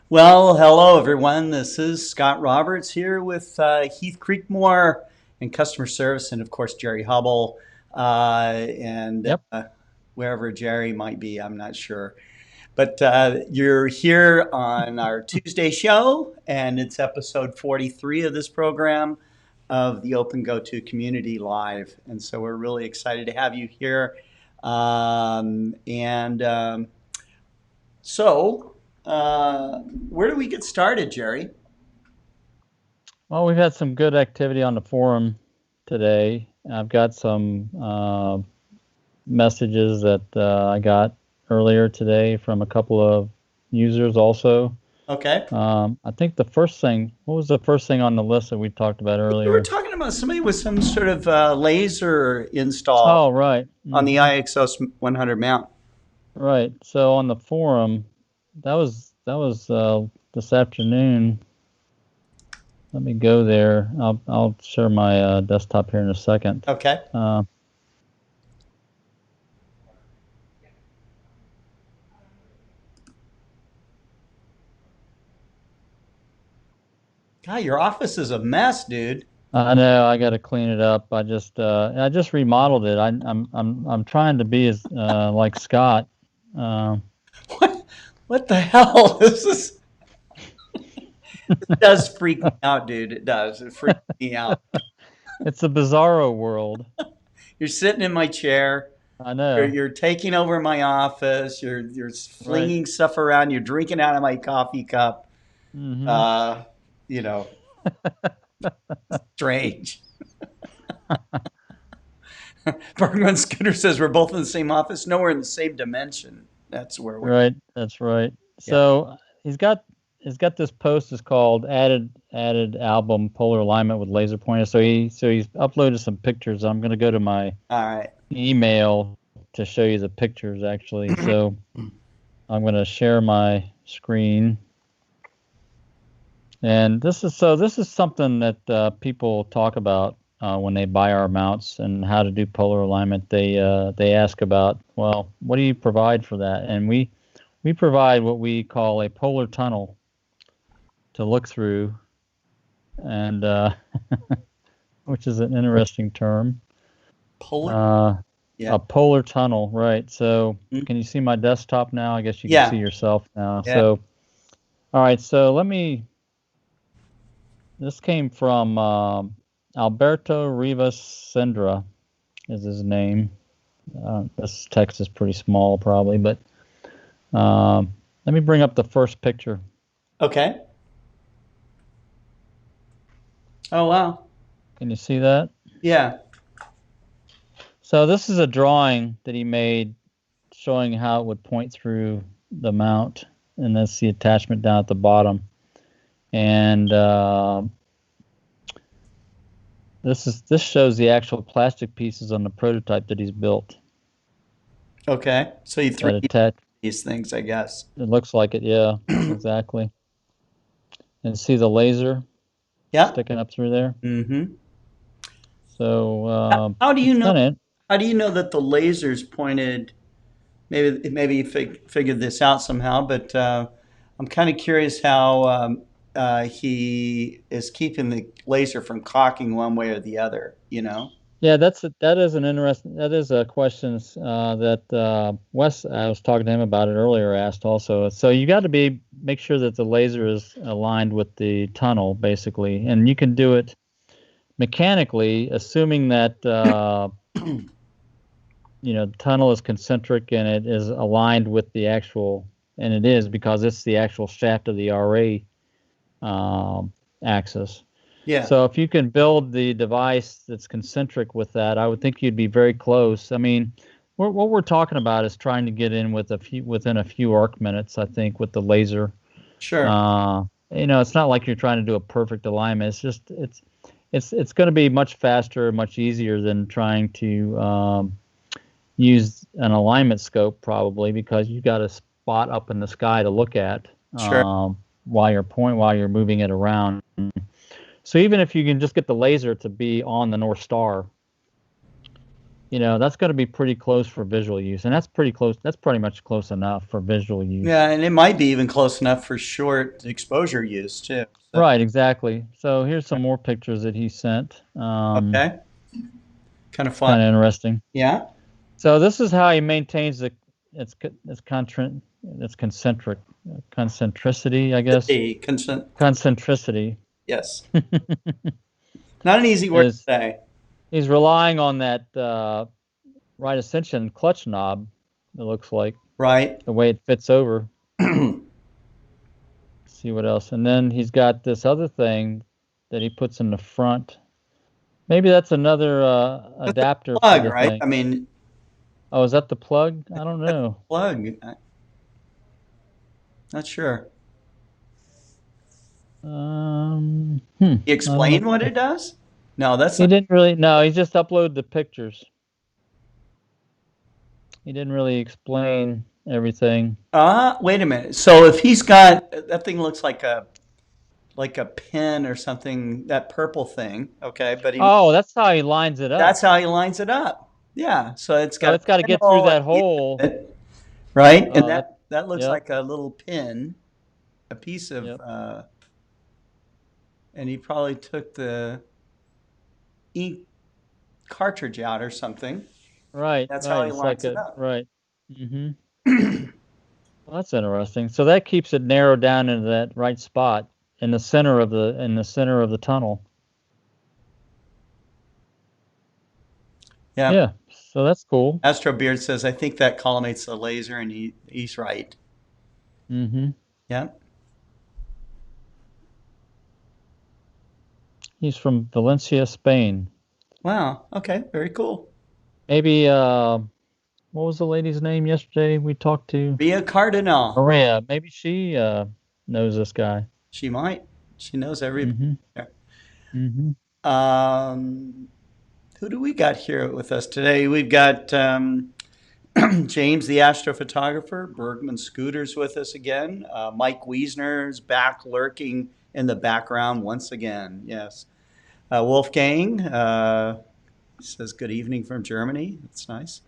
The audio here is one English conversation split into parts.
Well, hello everyone. This is Scott Roberts here with Heath Creekmore in customer service, and of course Jerry Hubble, and Yep. wherever Jerry might be, I'm not sure. But you're here on our Tuesday show, and it's episode 43 of this program of the OpenGOTO Community Live, and so we're really excited to have you here. And so, where do we get started, Jerry? Well, we've had some good activity on the forum today. I've got some messages that I got earlier today from a couple of users also. Okay. I think the first thing, what was the first thing on the list that we talked about We were earlier? talking about somebody with some sort of laser install Oh, right. on the IXOS 100 mount. Right. So on the forum, that was this afternoon. Let me go there. I'll share my desktop here in a second. Okay. God, your office is a mess, dude. I know I got to clean it up. I just remodeled it. I'm trying to be as like Scott. Uh, What? What the hell? This is. It does freak me out, dude. It does. It freaks me out. it's a bizarro world. You're sitting in my chair. I You're, know, you're taking over my office. You're right? flinging stuff around. You're drinking out of my coffee cup. Hmm. Uh, you know, strange. Bergman Scooter says we're both in the same office. No, we're in the same dimension. That's where we're. Right. That's right. Yeah. So he's got this post is called added album polar alignment with laser pointer. So he's uploaded some pictures. I'm gonna go to my All right. email to show you the pictures actually. So I'm gonna share my screen. And this is something that people talk about when they buy our mounts and how to do polar alignment. They ask about, well, what do you provide for that? And we provide what we call a polar tunnel to look through, and which is an interesting term. Polar. Uh, Yeah. a polar tunnel, right? So Mhm. can you see my desktop now? I guess you can see Yeah. yourself now. Yeah. So all right, so let me. This came from Alberto Rivas Sendra is his name. This text is pretty small probably, but let me bring up the first picture. Okay. Oh wow. Can you see that? Yeah. So this is a drawing that he made showing how it would point through the mount, and that's the attachment down at the bottom. And this shows the actual plastic pieces on the prototype that he's built Okay. So you that 3D attach. these things, I guess. It looks like it, yeah, exactly. And see the laser Yeah. sticking up through there. Mm-hmm. So How do you it's know? kind of How do you know that the lasers pointed? Maybe you figured this out somehow, but I'm kind of curious how he is keeping the laser from cocking one way or the other. You know? yeah. That is a question that Wes, I was talking to him about it earlier, asked also. So you got to make sure that the laser is aligned with the tunnel basically, and you can do it mechanically, assuming that the tunnel is concentric and it is aligned with the actual, and it is because it's the actual shaft of the RA axis. Yeah. So if you can build the device that's concentric with that, I would think you'd be very close. I mean, what we're talking about is trying to get in within a few arc minutes, I think, with the laser. Sure. Uh, it's not like you're trying to do a perfect alignment. It's going to be much faster, much easier than trying to use an alignment scope probably because you got a spot up in the sky to look at Sure. while you're moving it around. So even if you can just get the laser to be on the North Star, that's going to be pretty close for visual use, and that's pretty close. That's pretty much close enough for visual use. Yeah, and it might be even close enough for short exposure use too. So, Right, exactly. So here's some more pictures that he sent. okay, kind of fun. Kind of interesting. Yeah. So this is how he maintains its concentric concentricity, I guess. The consent. Concentricity Yes. Not an easy word to is say. he's relying on that right ascension clutch knob. It looks like Right. the way it fits over. See what else, and then he's got this other thing that he puts in the front. Maybe that's another That's a adapter for plug, the right? thing. I mean, Oh, is that the plug? I don't that's know. a plug. Not sure. He I don't know. explained what it does? No, that's He not. didn't really. No, he just uploaded the pictures. He didn't really explain everything. Wait a minute. So if he's got that thing looks like a pin or something, that purple thing, okay, but Oh, that's how he lines it up. that's how he lines it up. Yeah. So it's So got a it's got to get through pinhole at that the end hole. of it, right? And Oh, that. that looks Yep. like a little pin, a piece of Yep. and he probably took the ink cartridge out or something. Right. That's how Right. he It's like lines it a up. right. Mm-hmm. Well, that's interesting. So that keeps it narrowed down into that right spot in the center of the tunnel. Yeah. Yeah. So that's cool. Astro Beard says, I think that collimates the laser, and he's right. Mm-hmm. Yeah. He's from Valencia, Spain. Wow. Okay. Very cool. Maybe what was the lady's name yesterday we talked to? Via Cardinal. Maria. Maybe she knows this guy. She might. She knows everybody Mm-hmm. there. Mm-hmm. Um, who do we got here with us today? We've got James, the astrophotographer. Bergman Scooter's with us again. Mike Wiesner's back lurking in the background once again. Yes. Wolfgang says good evening from Germany. That's nice.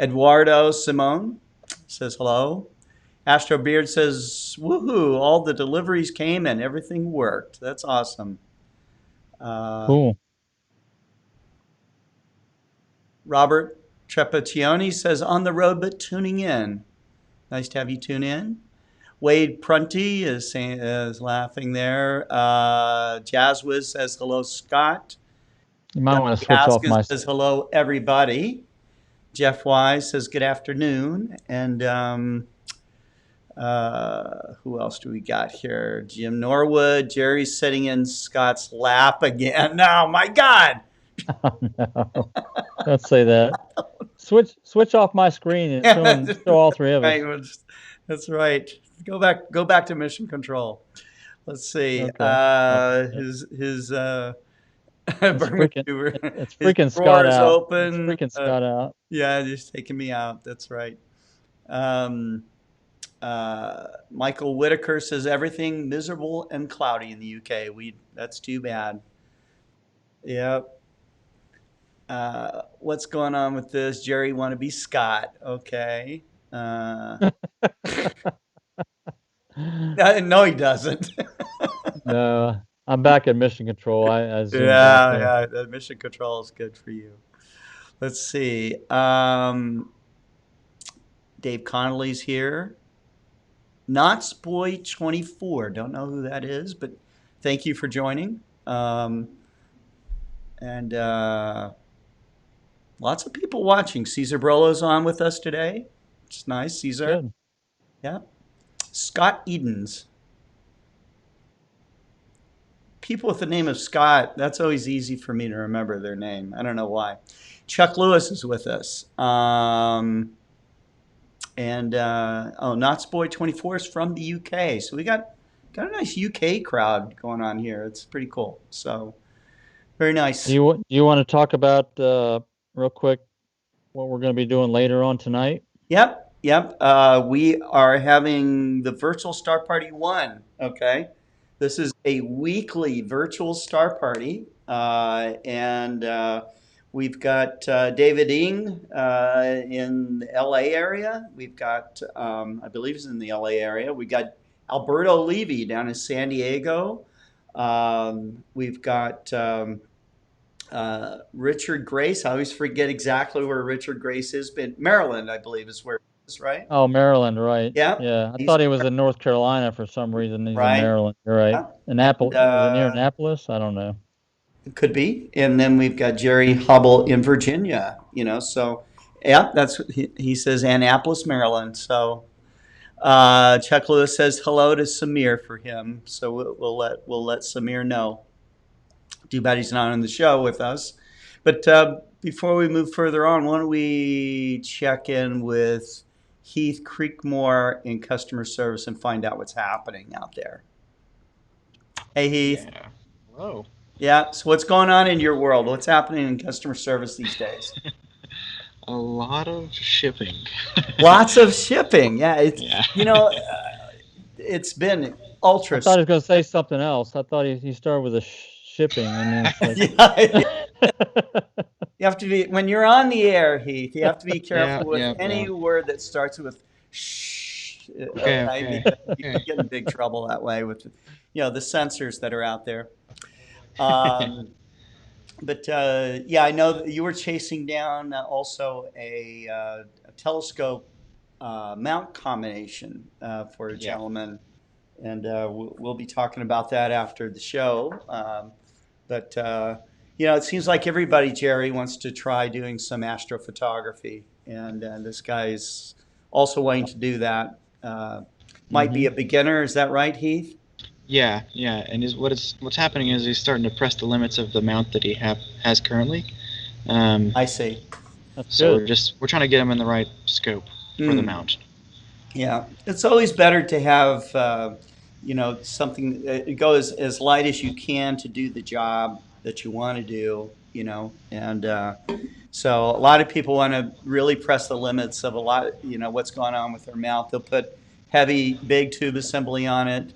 Eduardo Simone says hello. Astro Beard says, woohoo, all the deliveries came and everything worked. That's awesome. Cool. Robert Trepaccioni says, on the road but tuning in. Nice to have you tune in. Wade Prunty is laughing there. Jazzwiz says, hello, Scott. You might want to Dusty switch off Haskins my. says, hello, everybody. Jeff Wise says, good afternoon. And who else do we got here? Jim Norwood. Jerry's sitting in Scott's lap again. Oh, my God. Oh, no. Don't say that. Switch off my screen and show all three of us. Right, that's right. Go back to mission control. Let's see. Okay. His It's Bergman freaking Hoover, it's his freaking drawer Scott is out. It's open. freaking Scott out. Yeah, just taking me out. That's right. Um, Michael Whitaker says everything miserable and cloudy in the UK. That's too bad. Yep. What's going on with this? Jerry want to be Scott. Okay. No, he doesn't. No, I'm back at mission control. I zoomed out Yeah, there. yeah. The mission control is good for you. Let's see. Dave Connolly's here. Knots Boy 24. Don't know who that is, but thank you for joining. And lots of people watching. Caesar Brolo's on with us today. It's nice, Caesar. Good. Yeah. Scott Edens. People with the name of Scott, that's always easy for me to remember their name. I don't know why. Chuck Lewis is with us. Knots Boy 24 is from the UK. So we got a nice UK crowd going on here. It's pretty cool. So very nice. Do you want to talk about real quick what we're going to be doing later on tonight? Yep. We are having the virtual Star Party 1. Okay. This is a weekly virtual Star Party. And we're We've got David Ing in the LA area. We've got, I believe he's in the LA area. We've got Alberto Levy down in San Diego. We've got Richard Grace. I always forget exactly where Richard Grace is, but Maryland, I believe, is where he is, right? Oh, Maryland, right? Yeah, Yeah, I he's thought he was in North Carolina for some reason. He's in right. Maryland. You're right. Yeah. And, Annapolis, is it near Annapolis? I don't know. it could be. And then we've got Jerry Hubble in Virginia, so yeah, that's what he says, Annapolis, Maryland. So Chuck Lewis says hello to Samir for him. So we'll let Samir know. Too bad he's not on the show with us. But before we move further on, why don't we check in with Heath Creekmore in customer service and find out what's happening out there. Hey, Heath. Yeah. Hello. Yeah, so what's going on in your world? What's happening in customer service these days? A lot of shipping. Lots of shipping. Yeah, it's Yeah. it's been I ultra. thought he was going to say something else. I thought he started with the shipping, and then it's Yeah, like, you have to be when you're on the air, Heath. You have to be careful with Yeah. any word that starts with shh. Okay. Because you get in big trouble that way with the censors that are out there. But yeah, I know that you were chasing down also a telescope mount combination for a Yeah. gentleman, and we'll be talking about that after the show. But it seems like everybody, Jerry, wants to try doing some astrophotography, and this guy's also wanting to do that. Might be a beginner, is that right, Heath? Yeah. And what's happening is he's starting to press the limits of the mount that he has currently. I see. that's So good. we're trying to get him in the right scope for the mount. Yeah, it's always better to have something go as light as you can to do the job that you want to do. And so a lot of people want to really press the limits of a lot. What's going on with their mouth. They'll put heavy, big tube assembly on it.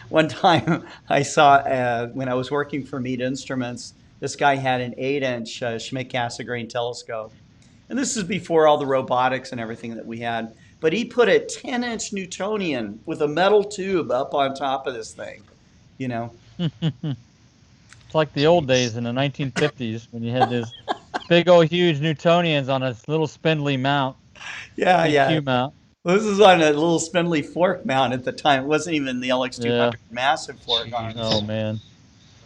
One time I saw when I was working for Mead Instruments, this guy had an 8-inch Schmidt Cassegrain telescope. And this is before all the robotics and everything that we had. But he put a 10-inch Newtonian with a metal tube up on top of this thing. It's like the old days in the 1950s when you had this big old huge Newtonians on a little spindly mount, Yeah, yeah. PQ mount. Well, this is on a little spindly fork mount at the time. It wasn't even the LX200 massive fork on it. Oh man.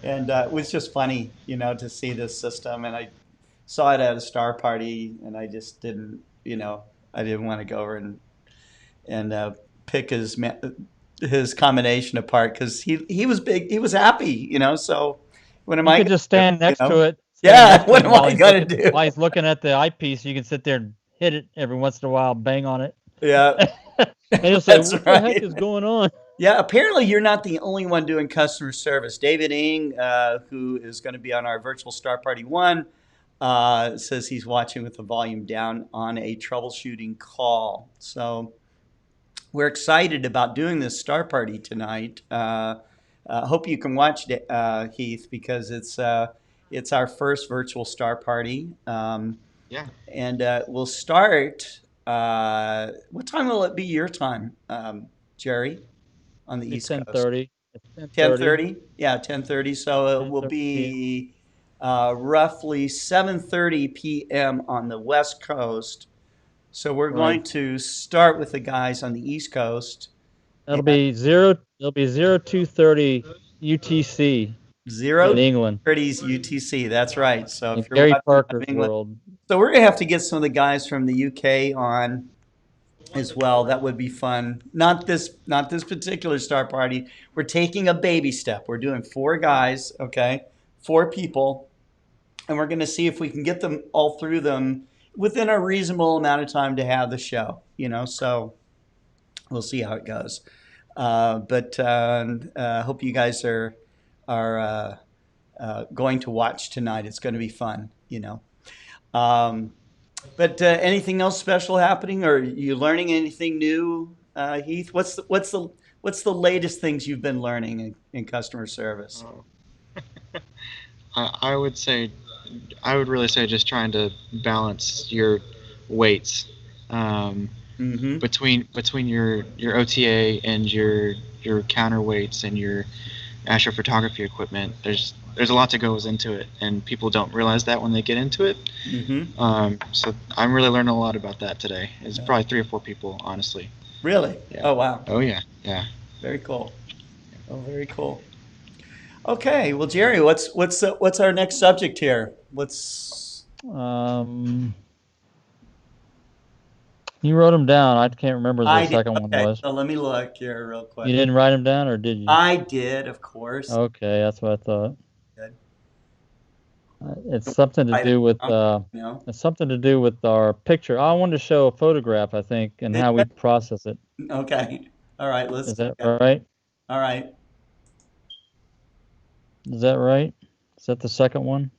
And it was just funny, to see this system. And I saw it at a star party, and I just didn't, I didn't want to go over and pick his combination apart because he was big, he was happy, So what am You I? could just stand next to it. Yeah, what am I gonna do? While he's looking at the eyepiece, you can sit there and hit it every once in a while, bang on it. Yeah, and you'll say, That's "What right. the heck is going on?" Yeah, apparently you're not the only one doing customer service. David Ing, who is going to be on our virtual Star Party 1, says he's watching with the volume down on a troubleshooting call. So we're excited about doing this Star Party tonight. Hope you can watch Heath, because it's our first virtual Star Party. Yeah. And we'll start. What time will it be your time, Jerry, on the East Coast? 10:30. 10:30. Yeah, 10:30. So it will 10:30 be roughly 7:30 p.m. on the West Coast. So we're going to start with the guys on the East Coast. It'll be 02:30 UTC. in England. 0:30 UTC. That's right. So if you're Gary watching Parker's England, world. so we're gonna have to get some of the guys from the UK on as well. That would be fun. Not this particular Star Party. We're taking a baby step. We're doing 4 guys, okay? 4 people, and we're gonna see if we can get them all through them within a reasonable amount of time to have the show. So we'll see how it goes. But hope you guys are going to watch tonight. It's going to be fun. But anything else special happening, or are you learning anything new, Heath? What's the latest things you've been learning in customer service? I would say I would really say just trying to balance your weights Mm-hmm. between your OTA and your counterweights and your astrophotography equipment. There's a lot that goes into it, and people don't realize that when they get into it. Mm-hmm. So I'm really learning a lot about that today. It's Yeah. probably 3 or 4 people, honestly. Really? Yeah. Oh, wow. Oh yeah, yeah. Very cool. Oh, very cool. Okay. Well, Jerry, what's our next subject here? You wrote them down. I can't remember the I did. second one Okay. was. So let me look here real You quick. didn't write them down, or did you? I did, of course. Okay, that's what I thought. Good. It's something to do with You know. it's something to do with our picture. I wanted to show a photograph, I think, and how we process it. Okay. All right. Let's. Is that Okay. right? All right. Is that right? Is that the second one?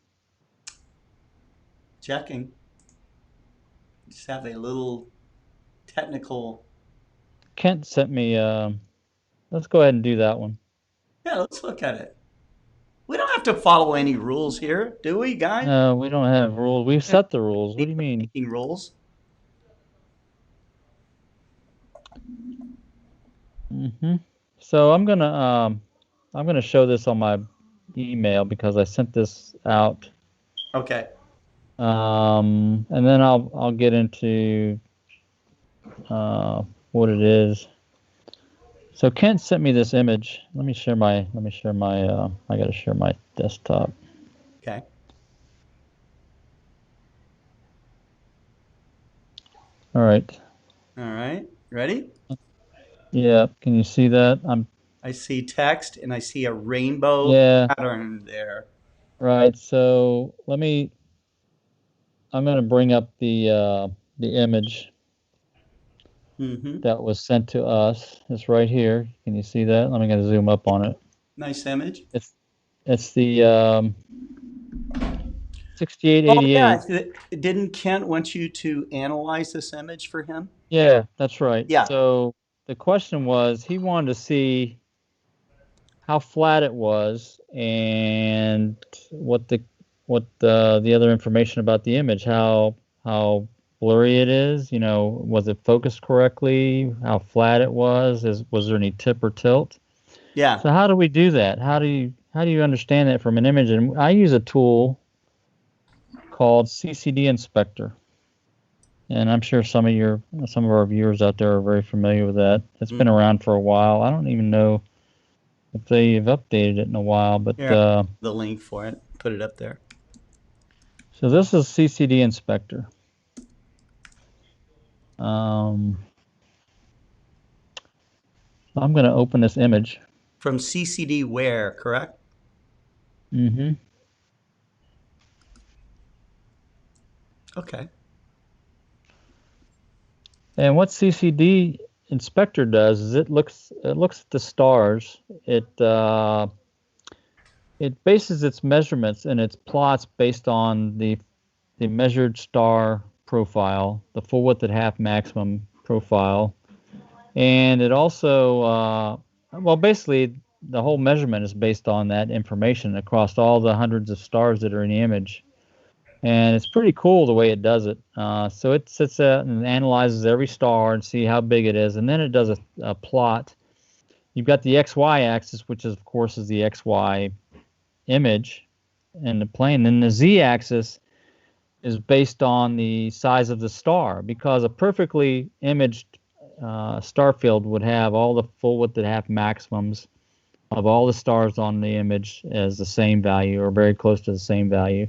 Checking. Just have a little technical. Kent sent me. Let's go ahead and do that one. Yeah. Let's look at it. We don't have to follow any rules here, do we, guys? No, we don't have rules. We've set the rules. What do you mean? Making rules. So I'm gonna show this on my email because I sent this out. Okay. And then I'll get into what it is. So Kent sent me this image. Let me share my. I gotta share my desktop. Okay. All right. All right. Ready? Yeah. Can you see that? I see text and I see a rainbow Yeah. pattern there. Right. So I'm gonna bring up the image Mm-hmm. that was sent to us. It's right here. Can you see that? I'm gonna zoom up on it. Nice image. It's the 6888. Oh, yeah. Didn't Kent want you to analyze this image for him? Yeah, that's right. Yeah. So the question was, he wanted to see how flat it was and what the other information about the image, how blurry it is, was it focused correctly, how flat it was there any tip or tilt? Yeah. So how do we do that? How do you understand that from an image? And I use a tool called Ccd Inspector. And I'm sure some of our viewers out there are very familiar with that. It's been around for a while. I don't even know if they've updated it in a while, but the link for it, put it up there. So this is Ccd Inspector. I'm going to open this image. From CCD where, correct? Mm-hmm. Okay. And what Ccd Inspector does is it looks at the stars. It bases its measurements and its plots based on the measured star profile, the full width at half maximum profile, and it also basically the whole measurement is based on that information across all the hundreds of stars that are in the image. And it's pretty cool the way it does it. So it sits out and analyzes every star and see how big it is, and then it does a plot. You've got the XY axis, which is, of course, is the XY image in the plane. And the Z axis is based on the size of the star, because a perfectly imaged star field would have all the full width at half maximums of all the stars on the image as the same value or very close to the same value.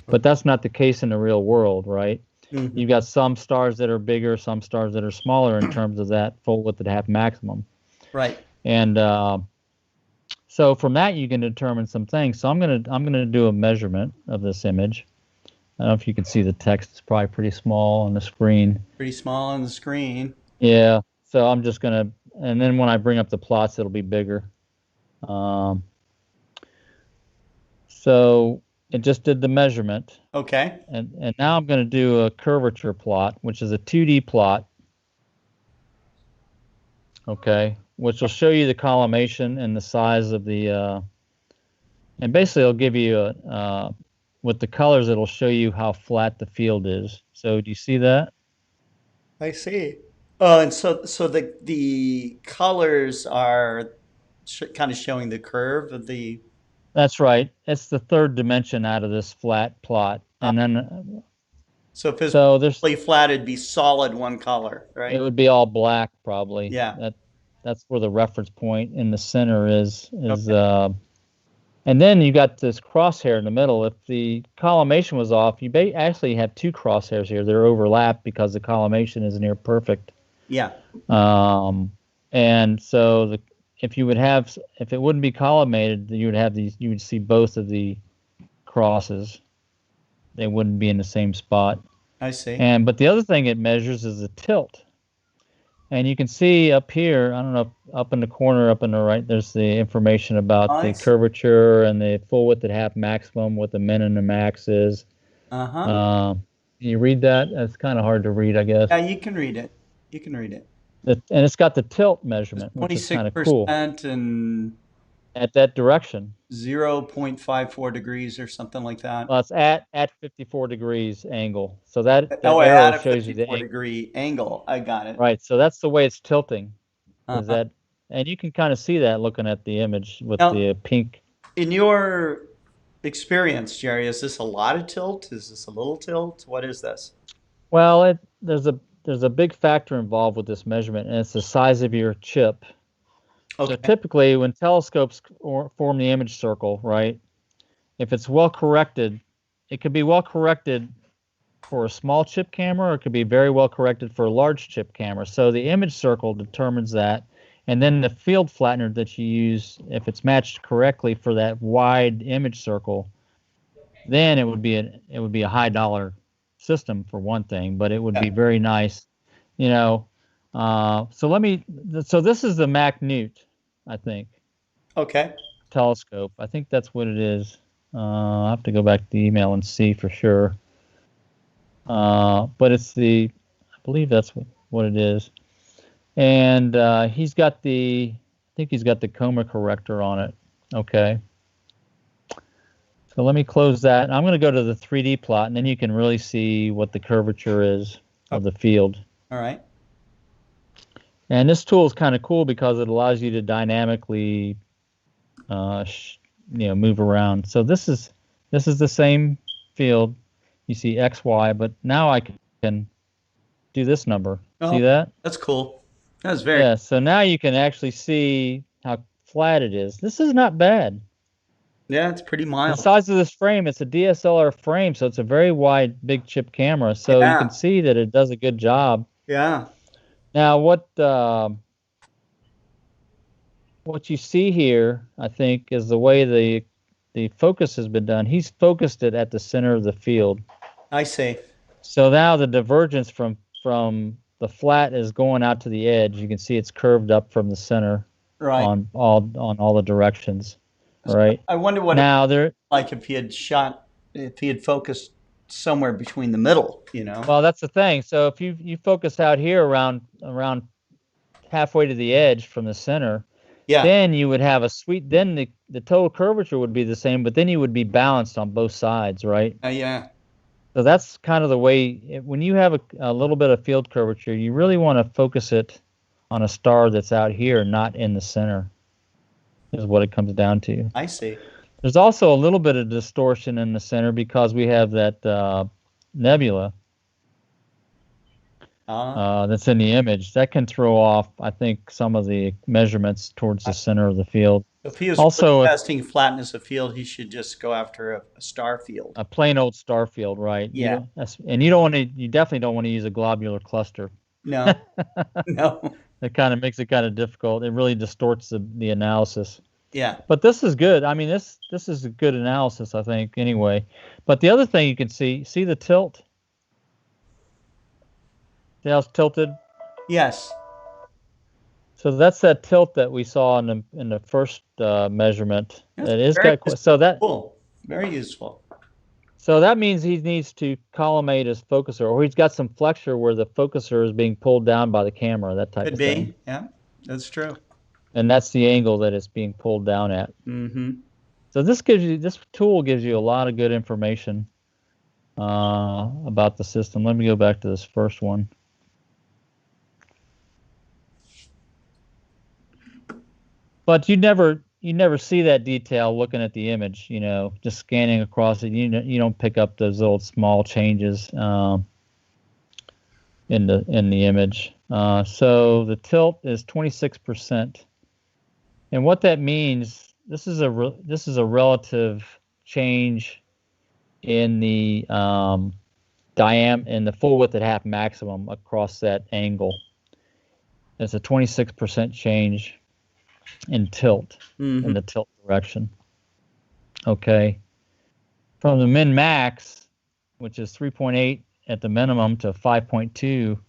But that's not the case in the real world, right? Mm-hmm. You've got some stars that are bigger, some stars that are smaller in terms of that full width at half maximum. Right. And so from that you can determine some things. So I'm gonna do a measurement of this image. I don't know if you can see the text. It's probably pretty small on the screen. Pretty small on the screen. Yeah. So I'm just gonna, and then when I bring up the plots, it'll be bigger. So it just did the measurement. Okay. And now I'm going to do a curvature plot, which is a 2D plot. Okay, which will show you the collimation and the size of the, and basically it'll give you with the colors, it'll show you how flat the field is. So do you see that? I see. Oh, and so the colors are kind of showing the curve of the. That's right. It's the third dimension out of this flat plot. Uh, And then, so if it's so there's, really flat, it'd be solid one color, it right? would be all black probably. Yeah. That's where the reference point in the center is, Okay. and then you got this crosshair in the middle. If the collimation was off, you actually have two crosshairs here. They're overlapped because the collimation is near perfect. Yeah. And so if it wouldn't be collimated, you would see both of the crosses. They wouldn't be in the same spot. I see. But the other thing it measures is the tilt. And you can see up here, I don't know, up in the corner, up in the right, there's the information about the curvature and the full width at half maximum, what the min and the max is. Uh-huh. Can you read that? It's kind of hard to read, I guess. Yeah, you can read it. You can read it. And it's got the tilt measurement, which is kind of cool. 26% and at that direction. 0.54 degrees or something like that. Well, it's at 54 degrees angle. So that Oh, arrow at a shows you the 54-degree angle. I got it. Right. So that's the way it's tilting. Is Uh-huh. that, and you can kind of see that looking at the image with Now, the pink. In your experience, Jerry, is this a lot of tilt? Is this a little tilt? What is this? Well, there's a big factor involved with this measurement, and it's the size of your chip. Okay. So typically, when telescopes form the image circle, right, if it's well corrected, it could be well corrected for a small chip camera, or it could be very well corrected for a large chip camera. So the image circle determines that, and then the field flattener that you use, if it's matched correctly for that wide image circle, then it would be a high dollar system for one thing, but it would be very nice, you know. So this is the Mac-Newt, I think. Okay. Telescope. I think that's what it is. I'll have to go back to the email and see for sure. But I believe that's what it is. And I think he's got the coma corrector on it. Okay. So let me close that. I'm going to go to the 3D plot, and then you can really see what the curvature is of the field. All right. And this tool is kind of cool because it allows you to dynamically, move around. So this is the same field. You see X, Y, but now I can do this number. See that? That's cool. That's very. Yeah. So now you can actually see how flat it is. This is not bad. Yeah, it's pretty mild. The size of this frame, it's a DSLR frame, so it's a very wide, big chip camera. So you can see that it does a good job. Yeah. Now, what you see here, I think, is the way the focus has been done. He's focused it at the center of the field. I see. So now the divergence from the flat is going out to the edge. You can see it's curved up from the center, right, on all the directions. Right. I wonder what now like if he had focused somewhere between the middle, Well, that's the thing. So if you focus out here around halfway to the edge from the center, then you would have then the total curvature would be the same, but then you would be balanced on both sides, right? Yeah. So that's kind of the way, when you have a little bit of field curvature, you really want to focus it on a star that's out here, not in the center, is what it comes down to. I see. There's also a little bit of distortion in the center because we have that nebula that's in the image. That can throw off, I think, some of the measurements towards the center of the field. If he was also testing flatness of field, he should just go after a star field. A plain old star field, right? Yeah. And you definitely don't want to use a globular cluster. No. No. It kind of makes it kind of difficult. It really distorts the analysis. Yeah. But this is good. I mean, this is a good analysis, I think, anyway. But the other thing you can see the tilt? See how it's tilted? Yes. So that's that tilt that we saw in the first measurement. Cool. Very useful. So that means he needs to collimate his focuser, or he's got some flexure where the focuser is being pulled down by the camera, that type of thing. Could be. Yeah, that's true. And that's the angle that it's being pulled down at. Mm-hmm. So this tool gives you a lot of good information about the system. Let me go back to this first one. But you never see that detail looking at the image. Just scanning across it. You don't pick up those little small changes in the image. So the tilt is 26%, and what that means, this is a relative change in the in the full width at half maximum across that angle. It's a 26% change in tilt, in the tilt direction. Okay. From the min max, which is 3.8 at the minimum, to 5.2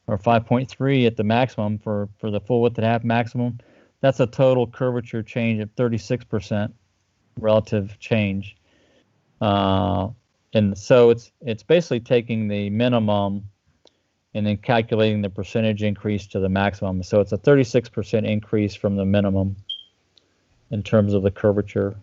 or 5.3 at the maximum for the full width at half maximum, that's a total curvature change of 36% relative change. And so it's basically taking the minimum and then calculating the percentage increase to the maximum. So it's a 36% increase from the minimum in terms of the curvature.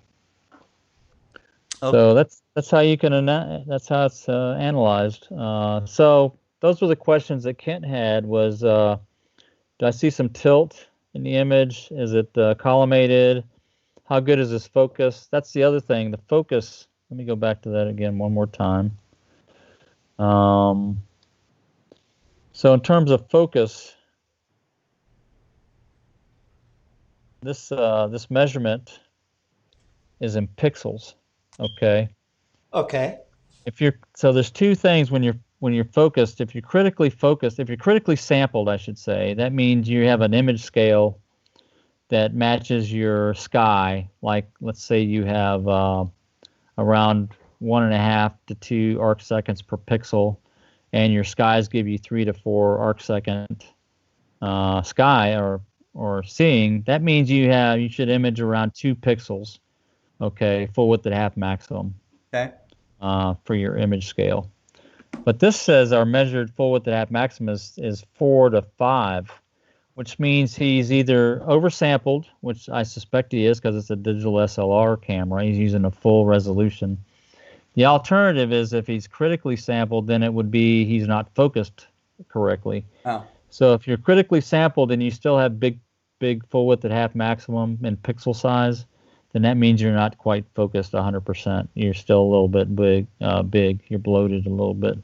Okay. So that's how you can that's how it's analyzed. So those were the questions that Kent had. Was do I see some tilt in the image? Is it collimated? How good is this focus? That's the other thing. The focus. Let me go back to that again one more time. So in terms of focus, this measurement is in pixels. Okay. Okay. So there's two things when you're focused. If you're critically focused, if you're critically sampled, I should say, that means you have an image scale that matches your sky. Like, let's say you have around 1.5 to 2 arc seconds per pixel, and your skies give you 3 to 4 arc second sky or seeing. That means you should image around 2 pixels. Okay, full width at half maximum. Okay. For your image scale. But this says our measured full width at half maximum is 4 to 5, which means he's either oversampled, which I suspect he is because it's a digital SLR camera. He's using a full resolution. The alternative is if he's critically sampled, then it would be he's not focused correctly. Oh. So if you're critically sampled and you still have big full width at half maximum in pixel size, then that means you're not quite focused 100%. You're still a little bit big. You're bloated a little bit.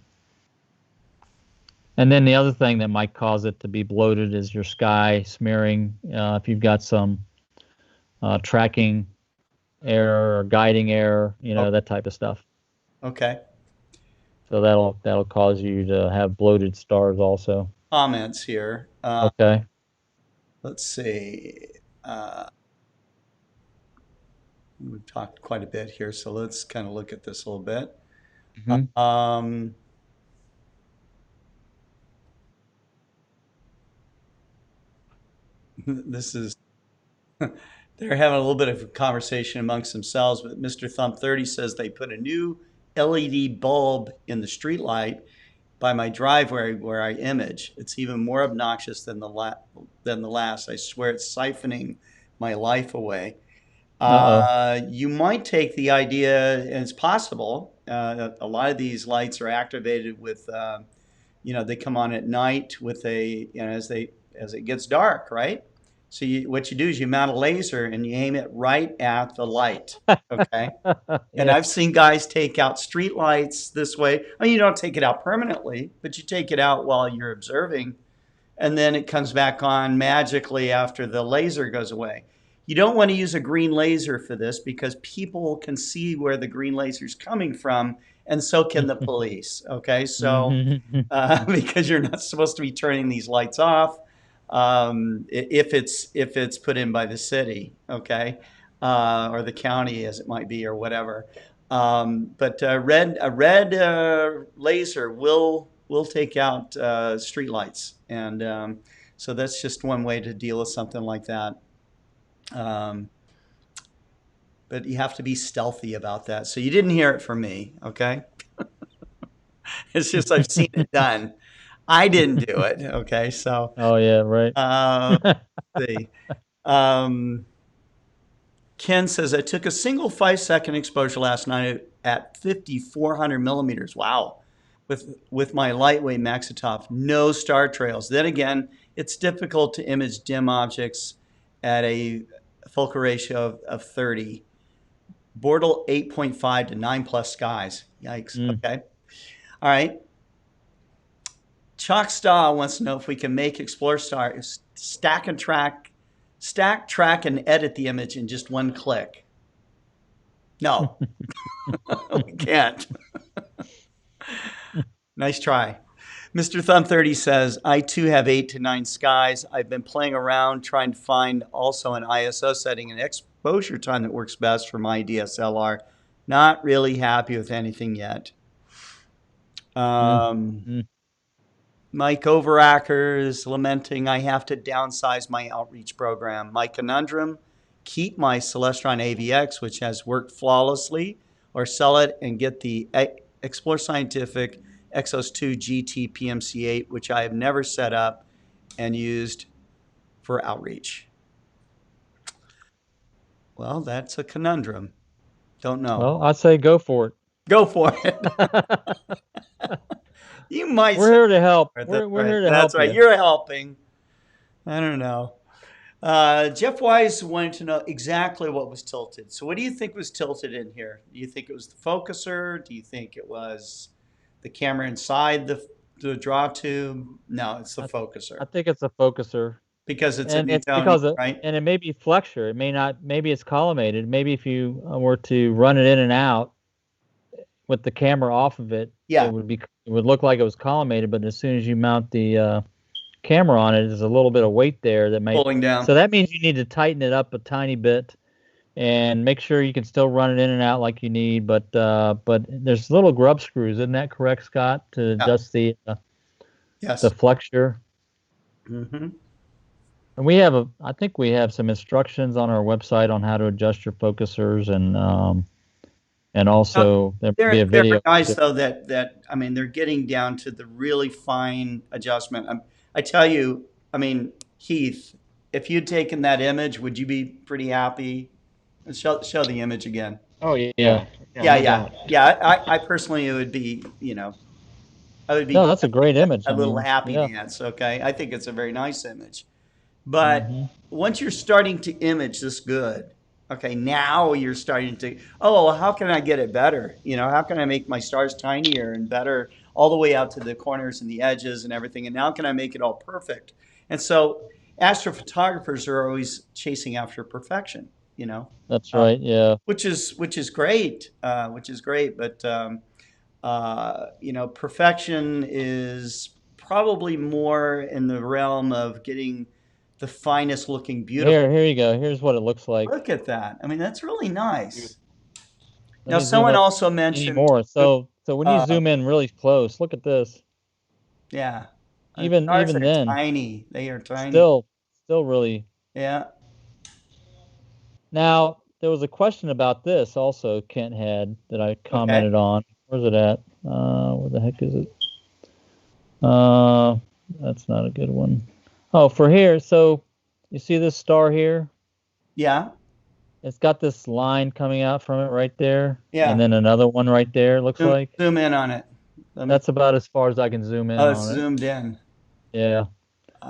And then the other thing that might cause it to be bloated is your sky smearing. If you've got some tracking error or guiding error, that type of stuff. Okay. So that'll cause you to have bloated stars also. Comments here. Okay. Let's see. We've talked quite a bit here, so let's kind of look at this a little bit. Mm-hmm. This is they're having a little bit of a conversation amongst themselves, but Mr. Thump 30 says they put a new LED bulb in the street light by my driveway where I image. It's even more obnoxious than the last. I swear it's siphoning my life away. You might take the idea, and it's possible, a lot of these lights are activated with, they come on at night with as it gets dark, right? So what you do is you mount a laser and you aim it right at the light, okay? Yeah. And I've seen guys take out street lights this way. I mean, you don't take it out permanently, but you take it out while you're observing, and then it comes back on magically after the laser goes away. You don't want to use a green laser for this because people can see where the green laser is coming from, and so can the police. Okay, so because you're not supposed to be turning these lights off if it's put in by the city, okay, or the county, as it might be, or whatever. But a red laser will take out street lights, and so that's just one way to deal with something like that. But you have to be stealthy about that. So you didn't hear it from me, okay? It's just I've seen it done. I didn't do it, okay? So. Oh yeah, right. Let's see. Ken says, I took a single 5-second exposure last night at 5,400 millimeters. Wow. With my lightweight Maxitop, no star trails. Then again, it's difficult to image dim objects at a focal ratio of 30. Bortle 8.5 to 9 plus skies. Yikes. Okay. All right. Chalk Star wants to know if we can make Explore Star stack, track, and edit the image in just one click. No, we can't. Nice try. Mr. Thumb 30 says, I too have 8 to 9 skies. I've been playing around trying to find also an ISO setting and exposure time that works best for my DSLR. Not really happy with anything yet. Mike Overacker is lamenting, I have to downsize my outreach program. My conundrum, keep my Celestron AVX, which has worked flawlessly, or sell it and get the Explore Scientific Exos 2 GT PMC-Eight, which I have never set up and used for outreach. Well, that's a conundrum. Don't know. Well, I'd say go for it. Go for it. You might. We're here to help. We're right. here to That's help. right. You're helping. I don't know. Jeff Wise wanted to know exactly what was tilted. So what do you think was tilted in here? Do you think it was the focuser? Do you think it was the camera inside the draw tube? No, it's the focuser. I think it's a focuser. Because it's and a it's Newtonian, because right? And it may be flexure. It may not. Maybe it's collimated. Maybe if you were to run it in and out with the camera off of it, yeah, it would look like it was collimated. But as soon as you mount the camera on it, there's a little bit of weight there that may pulling down. So that means you need to tighten it up a tiny bit and make sure you can still run it in and out like you need. But there's little grub screws. Isn't that correct, Scott? To adjust the flexure. Mm-hmm. And we have I think we have some instructions on our website on how to adjust your focusers, and also there'll be a video. There are guys though that I mean, they're getting down to the really fine adjustment. I tell you, I mean, Heath, if you'd taken that image, would you be pretty happy? Show the image again. Oh yeah. I personally, it would be, I would be. No, that's a great image. A little happy dance. Okay, I think it's a very nice image. But once you're starting to image this good, okay, now you're starting to, how can I get it better? How can I make my stars tinier and better all the way out to the corners and the edges and everything? And now can I make it all perfect? And so astrophotographers are always chasing after perfection, That's right, yeah. Which is great, But, perfection is probably more in the realm of getting the finest looking, beautiful. Here you go. Here's what it looks like. Look at that. I mean, that's really nice. Now, someone also mentioned more. So when you zoom in really close, look at this. Yeah. Even then, tiny. They are tiny. Still really. Yeah. Now there was a question about this also. Kent had that I commented on. Where's it at? Where the heck is it? That's not a good one. Oh, for here. So you see this star here? Yeah. It's got this line coming out from it right there. Yeah. And then another one right there, looks like. Zoom in on it. That's about as far as I can zoom in on it. Oh, it's zoomed in. Yeah.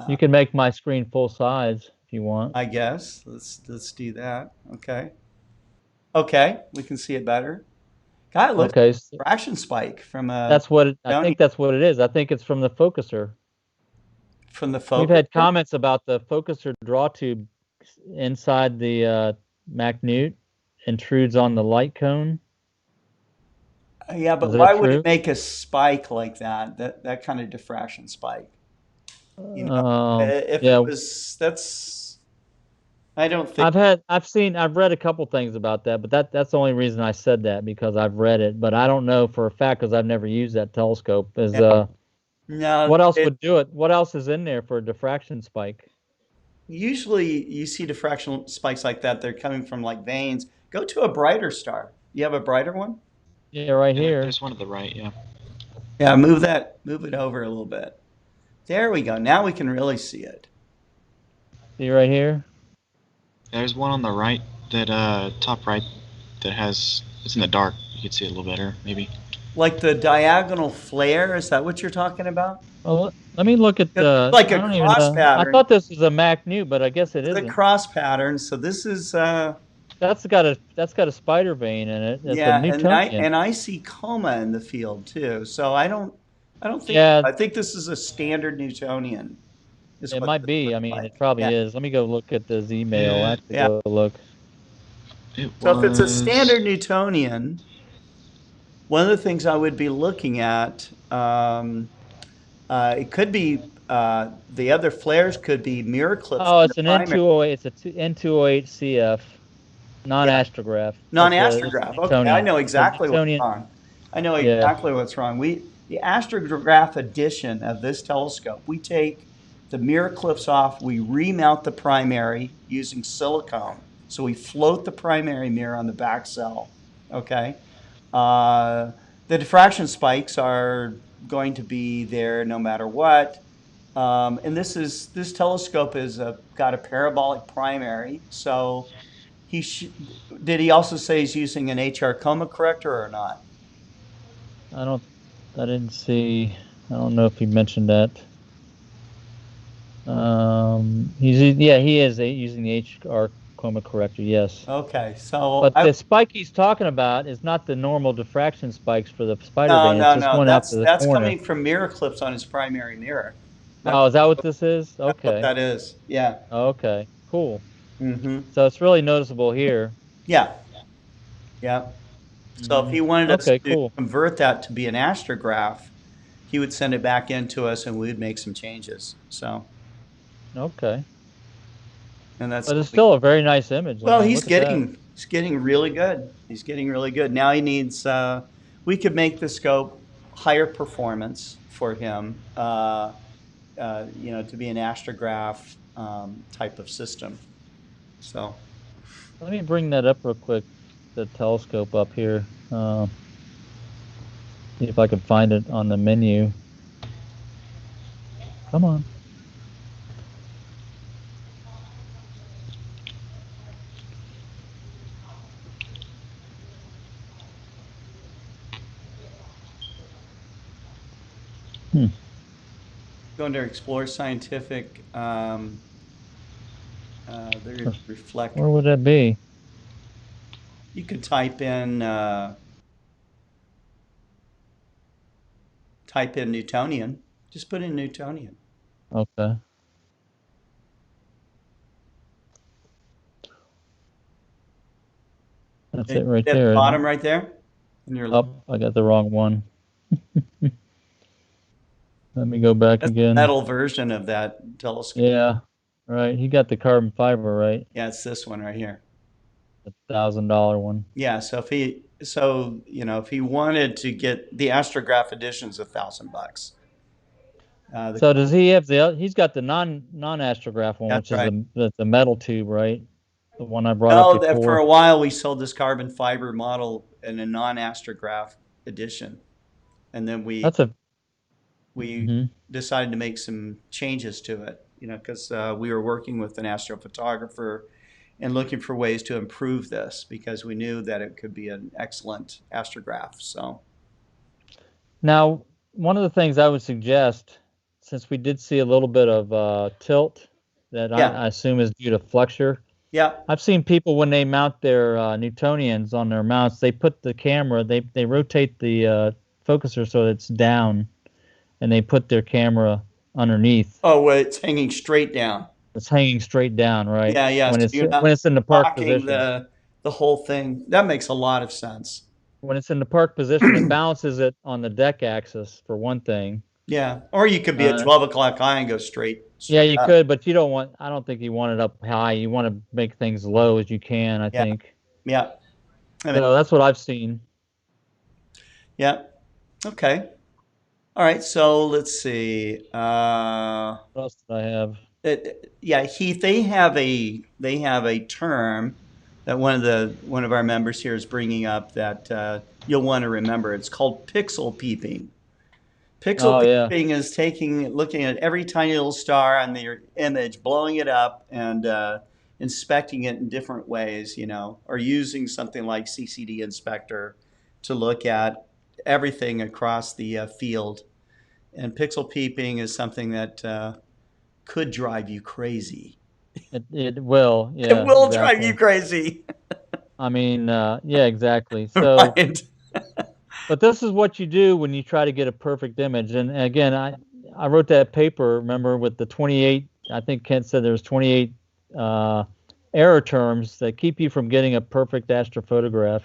You can make my screen full size if you want. I guess. Let's do that. Okay. We can see it better. God, it looks like a diffraction spike from a... I think that's what it is. I think it's from the focuser. From the focuser? We've had comments about the focuser draw tube inside the Mac-Newt intrudes on the light cone. Yeah, but why would it make a spike like that? That kind of diffraction spike. If it was, that's. I don't think. I've read a couple things about that, but that's the only reason I said that, because I've read it, but I don't know for a fact because I've never used that telescope. No. What else would do it? What else is in there for a diffraction spike? Usually, you see diffraction spikes like that. They're coming from like veins. Go to a brighter star. You have a brighter one? Yeah, right here. There's one to the right. Yeah. Yeah, move it over a little bit. There we go. Now we can really see it. See right here? There's one on the right that top right that has it's in the dark. You could see it a little better, maybe. Like the diagonal flare, is that what you're talking about? Well, let me look at It's the. like I a don't even cross know. I pattern. thought this was a Mac new, but I guess it It's a isn't. cross pattern. So this is That's got a spider vein in it. It's a yeah, Newtonian. and I see coma in the field too. So I don't think Yeah, I think this is a standard Newtonian. Is it what might this be. looks I mean, it like. probably Yeah, is. Let me go look at this email. I have to yeah. go look. It So if it's a was. standard Newtonian, one of the things I would be looking at, it could be the other flares could be mirror clips Oh, on the it's an primary. N208. It's a N208 CF, Yeah, non-astrograph. It's a non-astrograph. Okay, I Newtonian. know The exactly what's Newtonian. wrong. I know Yeah. exactly what's wrong. The astrograph edition of this telescope, we take the mirror clips off, we remount the primary using silicone. So we float the primary mirror on the back cell. Okay. Uh, the diffraction spikes are going to be there no matter what. And this telescope is got a parabolic primary. So did he also say he's using an HR coma corrector or not? I don't. I didn't see. I don't know if he mentioned that. He is using the HR coma corrector. Yes. Okay, so But the spike he's talking about is not the normal diffraction spikes for the spider no, vein. It's no, this no. one out to the That's corner. coming from mirror clips on his primary mirror. Oh, is that what this is? That's what Okay. that is. Yeah. Okay. Cool. Mm-hmm. So it's really noticeable here. Yeah. Yeah. So if he wanted us Okay. to Cool. convert that to be an astrograph, he would send it back in to us and we would make some changes. So, Okay. and that's But it's still a very nice image. I well, mean, look at that. he's getting really good. He's getting really good. Now he needs we could make the scope higher performance for him, to be an astrograph type of system. So, Let me bring that up real quick. The telescope up here. See if I can find it on the menu. Come on. go under Explore Scientific. There's reflect. Where would that be? You could type in Newtonian. Just put in Newtonian. Okay. That's it right At there. the isn't bottom it? right there. And you're Oh, I got the wrong one. Let me go back that's the again. metal version of that telescope. Yeah, right. He got the carbon fiber, right? Yeah, it's this one right here. The $1,000 one. Yeah, so if he wanted to get the astrograph edition's $1,000. So does he have he's got the non-astrograph one, That's which is right. the metal tube, right? The one I brought No, up that for before. a while we sold this carbon fiber model in a non-astrograph edition, and then we That's a decided to make some changes to it. Because we were working with an astrophotographer and looking for ways to improve this because we knew that it could be an excellent astrograph. So Now, one of the things I would suggest, since we did see a little bit of tilt that yeah, I assume is due to flexure. yeah. I've seen people when they mount their Newtonians on their mounts, they put the camera, they rotate the focuser so it's down, and they put their camera underneath. Oh, well, it's hanging straight down. It's hanging straight down, right? Yeah, yeah. When So it's you're not when it's in the park blocking position. the whole thing. That makes a lot of sense. When it's in the park position, it balances it on the deck axis for one thing. Yeah, or you could be at 12 o'clock high and go straight Yeah, you up. could, but you don't want. I don't think you want it up high. You want to make things low as you can. I Yeah, think. yeah. So that's what I've seen. Yeah. Okay. All right. So let's see. What else did I have? Yeah, Heath. They have a term that one of our members here is bringing up that you'll want to remember. It's called pixel peeping. Pixel Oh yeah. peeping is looking at every tiny little star on the image, blowing it up, and inspecting it in different ways, or using something like CCD Inspector to look at everything across the field. And pixel peeping is something that could drive you crazy. It will, It yeah, will drive you exactly. crazy. I mean, yeah, exactly. So, Right. but this is what you do when you try to get a perfect image. And again, I wrote that paper, remember, with the 28. I think Kent said there's 28 error terms that keep you from getting a perfect astrophotograph.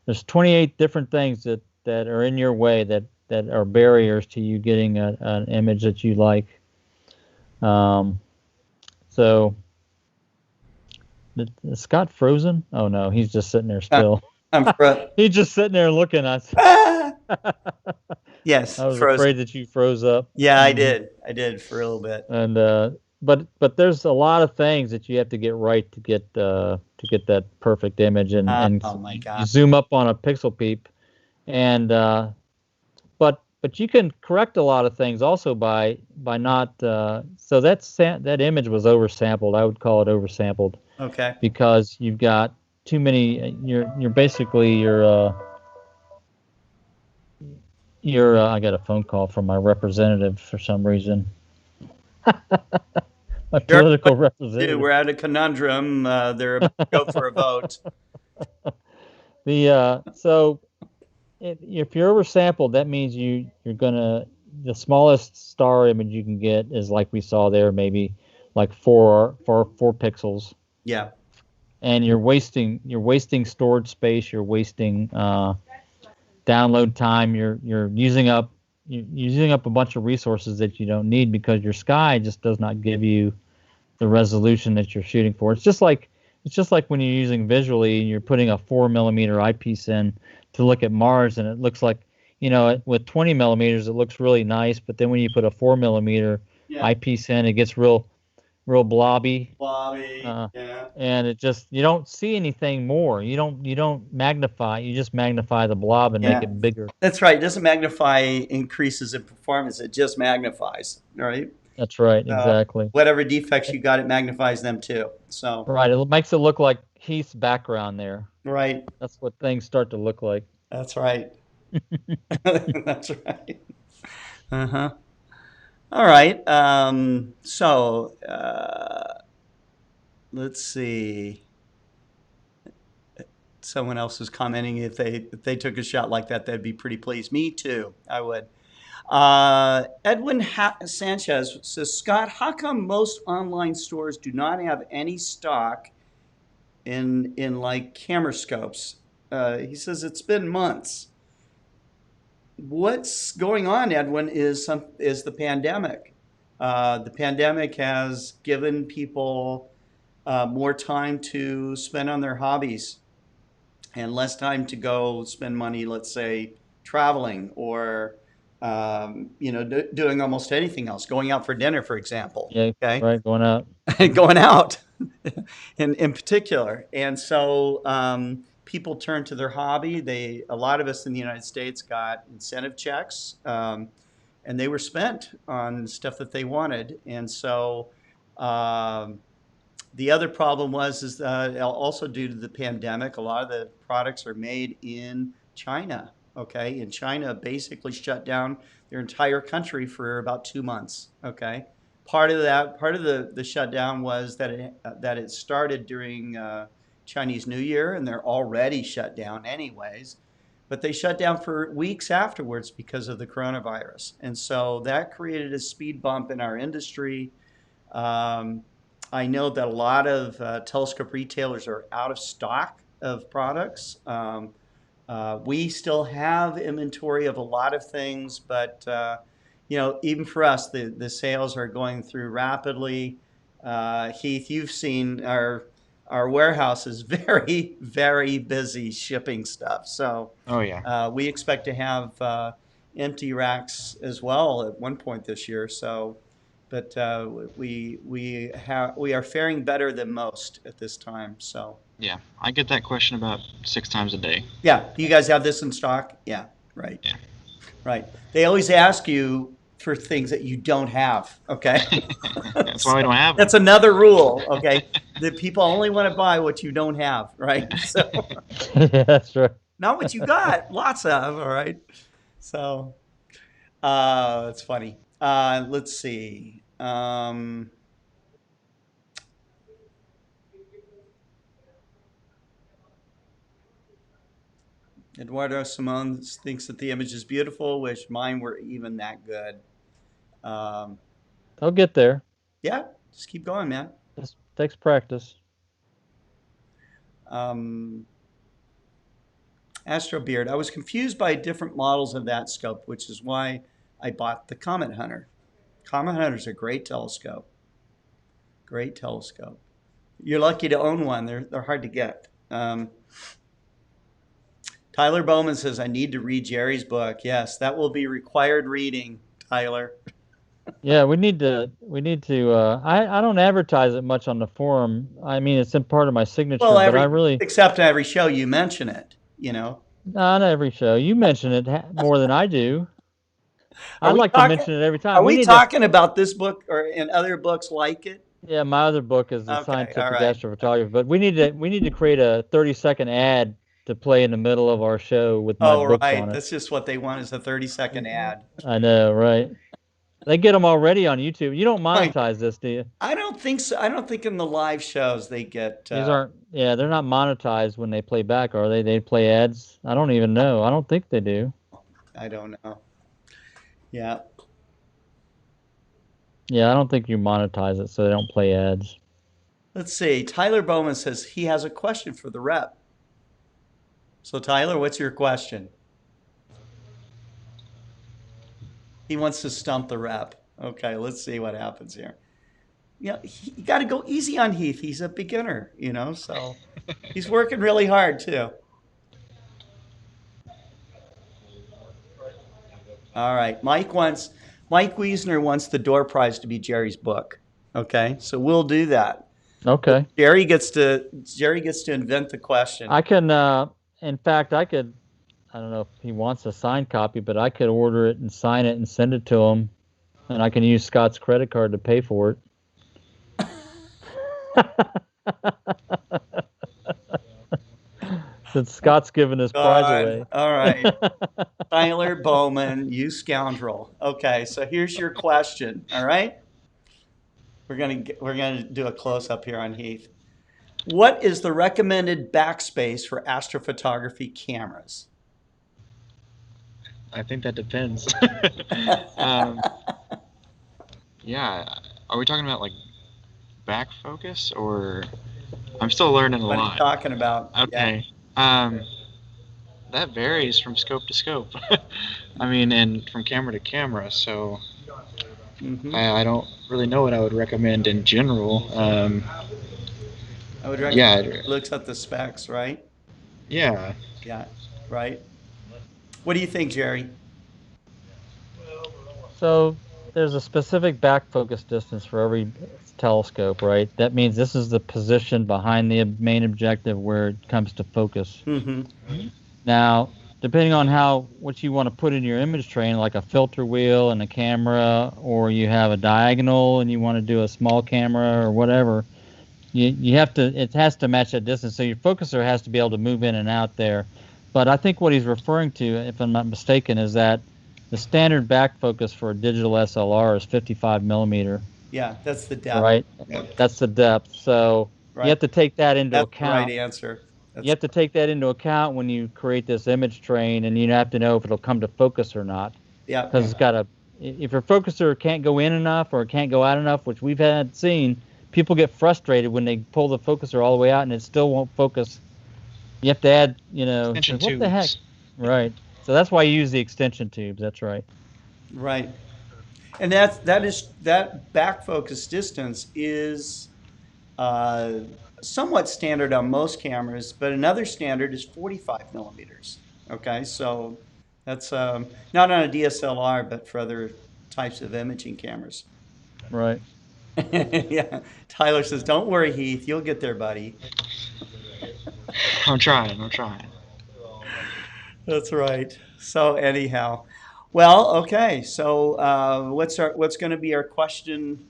There's 28 different things that are in your way that are barriers to you getting an image that you like. So is Scott frozen? Oh no, he's just sitting there still. I'm He's just sitting there looking at us. Yes, I was frozen. afraid that you froze up. Yeah, I did for a little bit. And but there's a lot of things that you have to get right to get that perfect image, and Oh my you God. zoom up on a pixel peep, and but you can correct a lot of things also by not so that image was oversampled. I would call it oversampled Okay. because you've got too many. You're basically I got a phone call from my representative for some reason. My Sure, political Dude, representative. we're at a conundrum. They're about to go for a vote. So if you're oversampled, that means you're gonna the smallest star image you can get is like we saw there, maybe like four pixels, Yeah. and you're wasting storage space, you're wasting download time, you're using up a bunch of resources that you don't need because your sky just does not give you the resolution that you're shooting for. It's just like when you're using visually and you're putting a 4mm eyepiece in to look at Mars, and it looks like, with 20 millimeters it looks really nice, but then when you put a 4mm eyepiece in, it gets real blobby. Bobby. Yeah. And it just, you don't see anything more. You don't magnify. You just magnify the blob and make Yeah. it bigger. That's right. It doesn't magnify increases in performance. It just magnifies. Right. That's right, exactly. Whatever defects you got, it magnifies them too. So. Right, it makes it look like Heath's background there. Right. That's what things start to look like. That's right. That's right. Uh-huh. All right. Let's see. Someone else is commenting if they took a shot like that, they'd be pretty pleased. Me too. I would. Edwin Sanchez says, Scott, how come most online stores do not have any stock in like camera scopes? He says it's been months. What's going on, Edwin, is the pandemic. The pandemic has given people more time to spend on their hobbies and less time to go spend money, let's say, traveling or doing almost anything else, going out for dinner, for example. Yeah, Okay, right, going out. going out, in particular, and so people turn to their hobby. A lot of us in the United States got incentive checks, and they were spent on stuff that they wanted, and so. The other problem is also due to the pandemic, a lot of the products are made in China. Okay, and China basically shut down their entire country for about 2 months. Okay, part of the shutdown was that it started during Chinese New Year, and they're already shut down anyways. But they shut down for weeks afterwards because of the coronavirus, and so that created a speed bump in our industry. Um, I know that a lot of telescope retailers are out of stock of products. We still have inventory of a lot of things, but even for us, the sales are going through rapidly. Heath, you've seen our warehouse is very, very busy shipping stuff. So Oh yeah. we expect to have empty racks as well at one point this year. So. But we are faring better than most at this time. So Yeah. I get that question about 6 times a day. yeah, do you guys have this in stock? Yeah, right, Yeah. right. They always ask you for things that you don't have. Okay. That's why we don't have them. That's another rule. Okay. That people only want to buy what you don't have. Right. So Yeah, that's right. not what you got. Lots of. All right. So it's funny. Let's see. Eduardo Simone thinks that the image is beautiful. Wish mine were even that good. They'll get there. Yeah, just keep going, man. Just takes practice. Astro Beard. I was confused by different models of that scope, which is why I bought the Comet Hunter. Comet Hunter's a great telescope. Great telescope. You're lucky to own one. They're hard to get. Tyler Bowman says, I need to read Jerry's book. Yes, that will be required reading, Tyler. Yeah, we need to. I don't advertise it much on the forum. I mean, it's in part of my signature, Well, but I really except every show you mention it. not every show. You mention it more than I do. I'd like to mention it every time. Are we talking about this book or in other books like it? Yeah, my other book is the Scientific right. Astrophotography, but we need to create a 30-second ad to play in the middle of our show with my books on it. That's just what they want is a 30-second ad. I know, right? They get them already on YouTube. You don't monetize this, do you? I don't think so. I don't think in the live shows they get. These aren't. Yeah, they're not monetized when they play back, are they? They play ads. I don't even know. I don't think they do. I don't know. Yeah. Yeah, I don't think you monetize it, so they don't play ads. Let's see. Tyler Bowman says he has a question for the rep. So Tyler, what's your question? He wants to stump the rep. Okay, let's see what happens here. You got to go easy on Heath. He's a beginner, so he's working really hard too. All right, Mike Wiesner wants the door prize to be Jerry's book. Okay, so we'll do that. Okay. Jerry gets to invent the question. I can. In fact, I could. I don't know if he wants a signed copy, but I could order it and sign it and send it to him, and I can use Scott's credit card to pay for it. Since Scott's giving his prize away. All right. Tyler Bowman, you scoundrel. Okay, so here's your question. All right. We're gonna do a close up here on Heath. What is the recommended backspace for astrophotography cameras? I think that depends. Yeah, are we talking about like back focus or? I'm still learning a lot. What are you talking about? Okay. Yeah. That varies from scope to scope. I mean, and from camera to camera. So I don't really know what I would recommend in general. I would recommend it looks at the specs, right? Yeah. Yeah. Right. What do you think, Jerry? So there's a specific back focus distance for every telescope, right? That means this is the position behind the main objective where it comes to focus. Now, depending on what you want to put in your image train, like a filter wheel and a camera, or you have a diagonal and you want to do a small camera or whatever, it has to match that distance. So your focuser has to be able to move in and out there. But I think what he's referring to, if I'm not mistaken, is that the standard back focus for a digital SLR is 55 millimeter. Yeah, that's the depth. Right? Yeah. That's the depth. So you have to take that into account. That's the right answer. You have to take that into account when you create this image train, and you have to know if it'll come to focus or not. Yeah. Because if your focuser can't go in enough or can't go out enough, which we've seen, people get frustrated when they pull the focuser all the way out and it still won't focus. You have to add, extension what tubes. The heck? Right. So that's why you use the extension tubes. That's right. Right. And that back focus distance is somewhat standard on most cameras, but another standard is 45 millimeters. Okay, so that's not on a DSLR, but for other types of imaging cameras. Right. Yeah. Tyler says, "Don't worry, Heath. You'll get there, buddy." I'm trying. That's right. So anyhow, Well, okay. So what's going to be our question?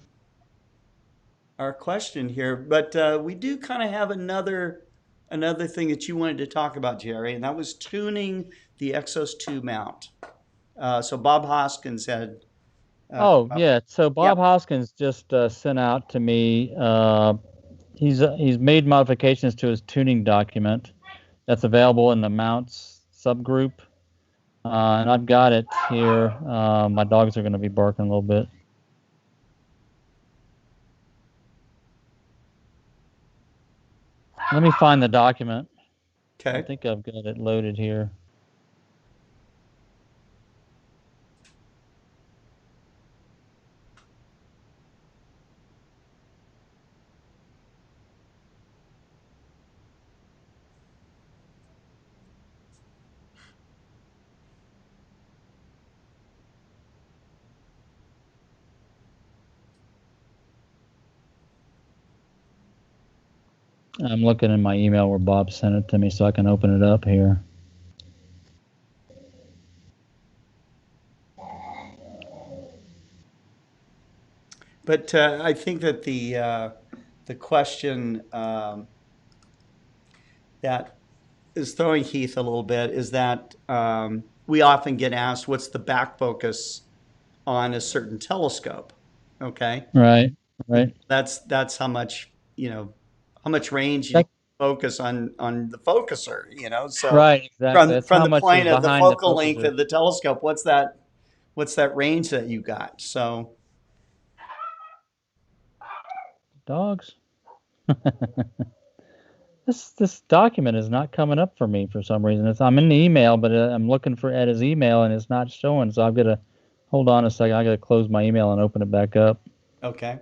Our question here, but we do kind of have another thing that you wanted to talk about, Jerry, and that was tuning the Exos 2 mount. So Bob Hoskins had. Oh yeah, so Yeah. Bob Hoskins just sent out to me. He's made modifications to his tuning document that's available in the mounts subgroup, and I've got it here. My dogs are going to be barking a little bit. Let me find the document. Okay. I think I've got it loaded here. I'm looking in my email where Bob sent it to me so I can open it up here. But I think that the question that is throwing Heath a little bit is that we often get asked, "What's the back focus on a certain telescope?" Okay, Right, right. that's how much how much range you That, focus on the focuser. So right, exactly. That's from how the much is point of the behind the focal length focuser. of the telescope, what's that range that you got? So Dogs. This document is not coming up for me for some reason. I'm in the email, but I'm looking at his email and it's not showing. So I've got to hold on a second. I got to close my email and open it back up. okay,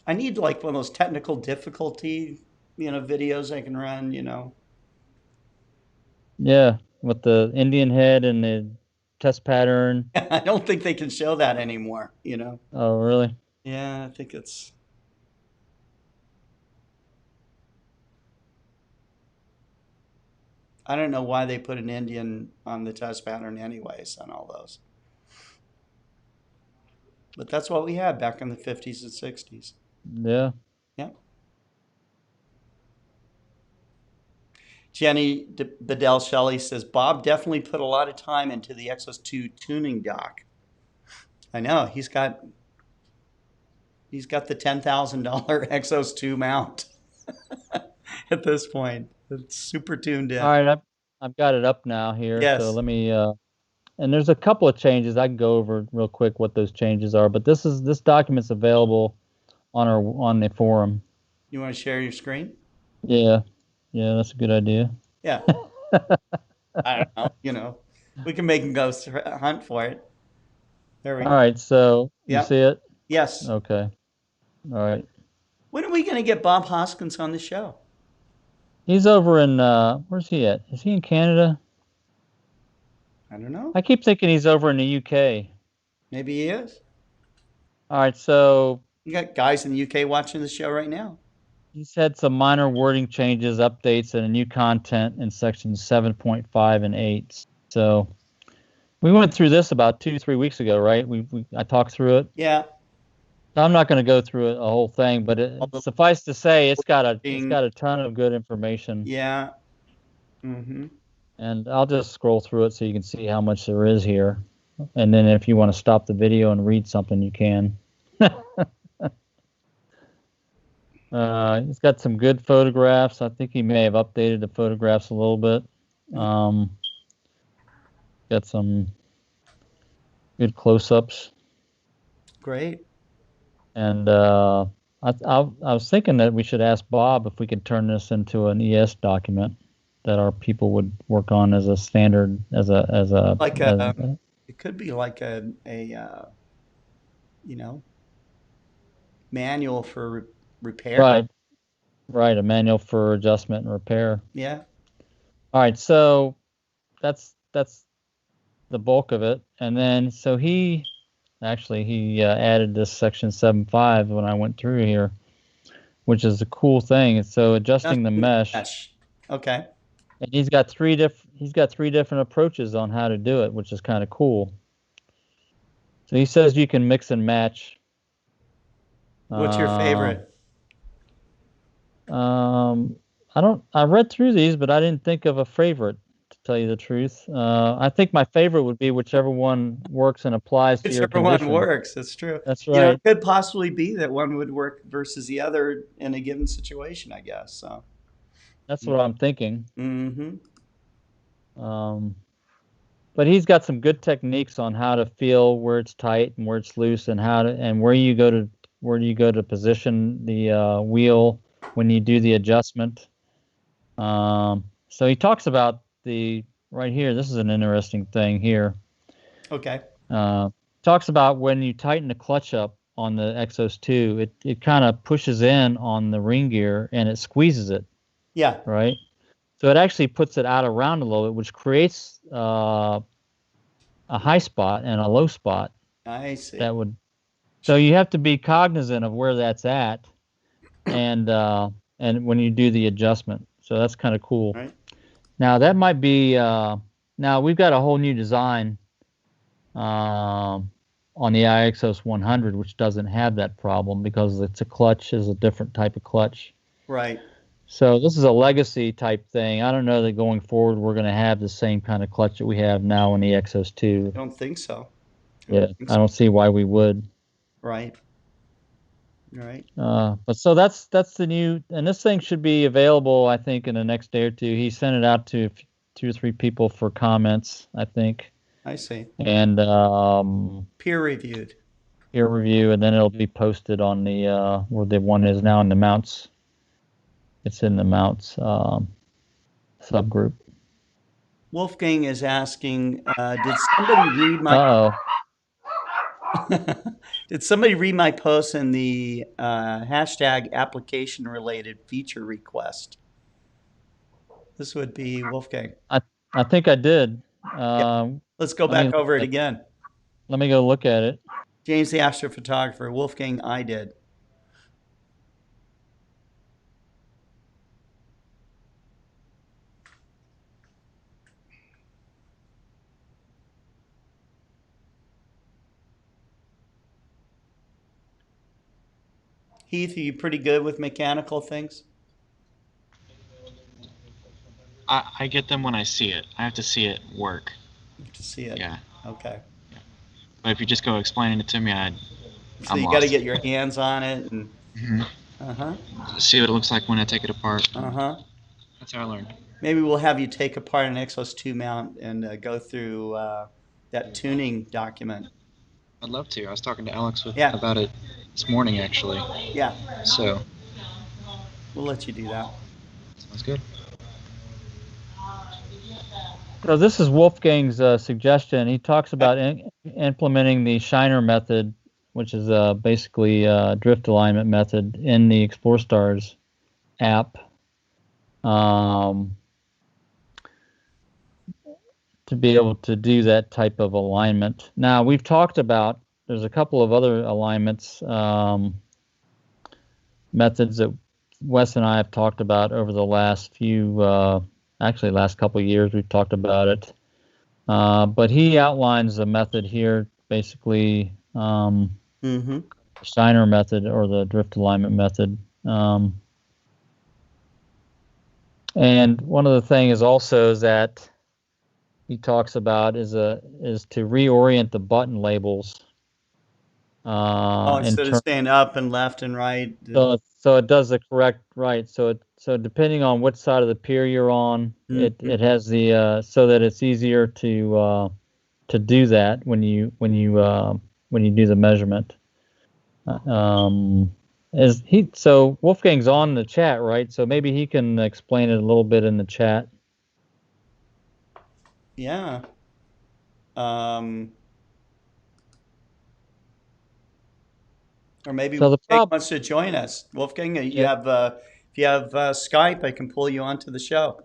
I need like one of those technical difficulty videos I can run. Yeah, with the Indian head and the test pattern. I don't think they can show that anymore. Oh, really? Yeah, I think it's. I don't know why they put an Indian on the test pattern anyways on all those. But that's what we had back in the 50s and 60s. Yeah. Yeah. Jenny Bedell Shelley says Bob definitely put a lot of time into the Exos 2 tuning dock. I know he's got the $10,000 Exos 2 mount at this point. It's super tuned in. All right, I've got it up now here. So Yes. let me and there's a couple of changes. I can go over real quick what those changes are, but this document's available on the forum. You want to share your screen? Yeah. Yeah, that's a good idea. Yeah. I don't know. We can make him go hunt for it. There we All go. right, so you Yeah. see it? Yes. Okay. All right. When are we going to get Bob Hoskins on the show? He's over in where's he at? Is he in Canada? I don't know. I keep thinking he's over in the UK. Maybe he is. All right, so You got guys in the UK watching the show right now. he's had some minor wording changes, updates, and a new content in sections 7.5 and 8. So we went through this about 2-3 weeks ago, right? I talked through it. Yeah. I'm not going to go through it a whole thing, but suffice to say, it's got a ton of good information. Yeah. Mm-hmm. And I'll just scroll through it so you can see how much there is here. And then if you want to stop the video and read something, you can. He's got some good photographs. I think he may have updated the photographs a little bit. Got some good close-ups. Great. And I was thinking that we should ask Bob if we could turn this into an ES document that our people would work on as a standard, it could be like a manual for repair. Right, a manual for adjustment and repair. Yeah. All right, so that's the bulk of it, and then so he added this section 7.5 when I went through here, which is a cool thing. So adjusting the mesh. Okay. And he's got three different approaches on how to do it, which is kind of cool. So he says you can mix and match. What's your favorite? I read through these, but I didn't think of a favorite, to tell you the truth. I think my favorite would be whichever one works and applies to your Whichever one condition. works, that's true. That's You know, right. it could possibly be that one would work versus the other in a given situation, I guess. So, That's what I'm thinking. mm-hmm. But he's got some good techniques on how to feel where it's tight and where it's loose, and where you go to position the wheel when you do the adjustment. So he talks about right here. This is an interesting thing here. Okay. Talks about when you tighten the clutch up on the Exos 2, it kind of pushes in on the ring gear and it squeezes it. Yeah. Right. So it actually puts it out around a little bit, which creates a high spot and a low spot. I see. So you have to be cognizant of where that's at, and when you do the adjustment. So that's kind of cool. Right. Now that might be. Now we've got a whole new design on the iXOS 100, which doesn't have that problem because it's a different type of clutch. Right. So this is a legacy type thing. I don't know that going forward we're going to have the same kind of clutch that we have now in the Exos 2. I don't think so. I don't see why we would. Right. Right. But so that's the new, and this thing should be available, I think, in the next day or two. He sent it out to 2 or 3 people for comments, I think. I see. And peer reviewed. Peer review, and then it'll be posted on the where the one is now in the mounts. It's in the mounts subgroup. Wolfgang is asking, did somebody read my? Uh-oh. Did somebody read my post in the hashtag application related feature request? This would be Wolfgang. I think I did. Let's go back over it again. Let me go look at it. James the astrophotographer. Wolfgang, I did. Heath, are you pretty good with mechanical things? I get them when I see it. I have to see it work. You have to see it. Yeah. Okay. Yeah. But if you just go explaining it to me, so you got to get your hands on it and see what it looks like when I take it apart. That's how I learned. Maybe we'll have you take apart an Exos 2 mount and go through that tuning document. I'd love to. I was talking to Alex about it this morning, actually. Yeah. So we'll let you do that. Sounds good. So this is Wolfgang's suggestion. He talks about implementing the Shiner method, which is basically a drift alignment method in the Explore Stars app. To be able to do that type of alignment. Now, we've talked about, there's a couple of other alignments, methods that Wes and I have talked about over the last last couple of years. We've talked about it. But he outlines a method here, basically, the Shiner method or the drift alignment method. And one of the things also is that he talks about is to reorient the button labels. Instead of staying up and left and right. So it does the correct right. So depending on which side of the pier you're on, it has the so that it's easier to do that when you do the measurement. So Wolfgang's on the chat, right? So maybe he can explain it a little bit in the chat. Yeah. Or maybe Wolfgang wants to join us. Wolfgang, if you have Skype, I can pull you onto the show.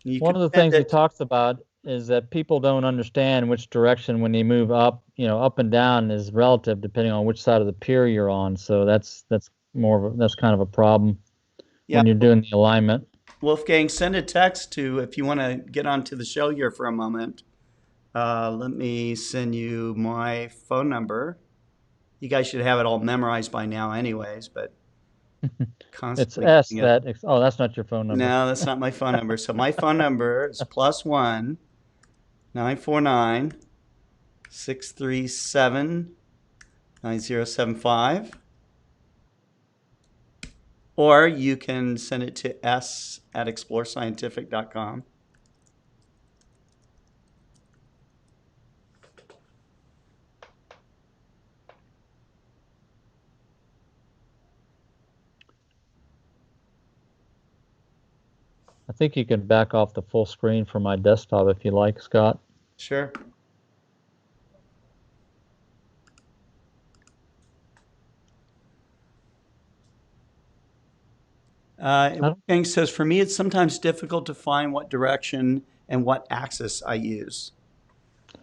One of the things he talks about is that people don't understand which direction when they move up, up and down is relative depending on which side of the pier you're on. So that's kind of a problem Yeah. when you're doing the alignment. Wolfgang, send a text to, if you want to get onto the show here for a moment. Let me send you my phone number. You guys should have it all memorized by now anyways, but It's constantly S getting it. that. Oh, that's not your phone number. No, that's not my phone number. So my phone number is +1 949 637 9075. Or you can send it to s@explorescientific.com. I think you can back off the full screen from my desktop if you like, Scott. Sure. Wolfgang says, for me, it's sometimes difficult to find what direction and what axis I use.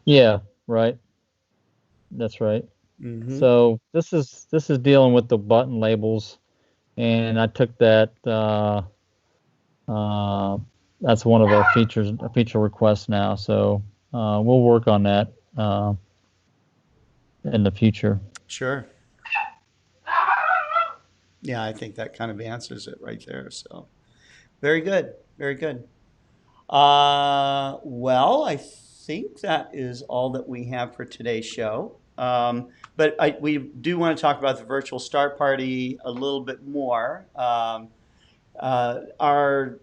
Yeah, right. That's right. Mm-hmm. So this is dealing with the button labels, and I took that. That's one of our feature requests now. So we'll work on that in the future. Sure. Yeah, I think that kind of answers it right there. So very good. Very good. Well, I think that is all that we have for today's show. But we do want to talk about the virtual start party a little bit more. Our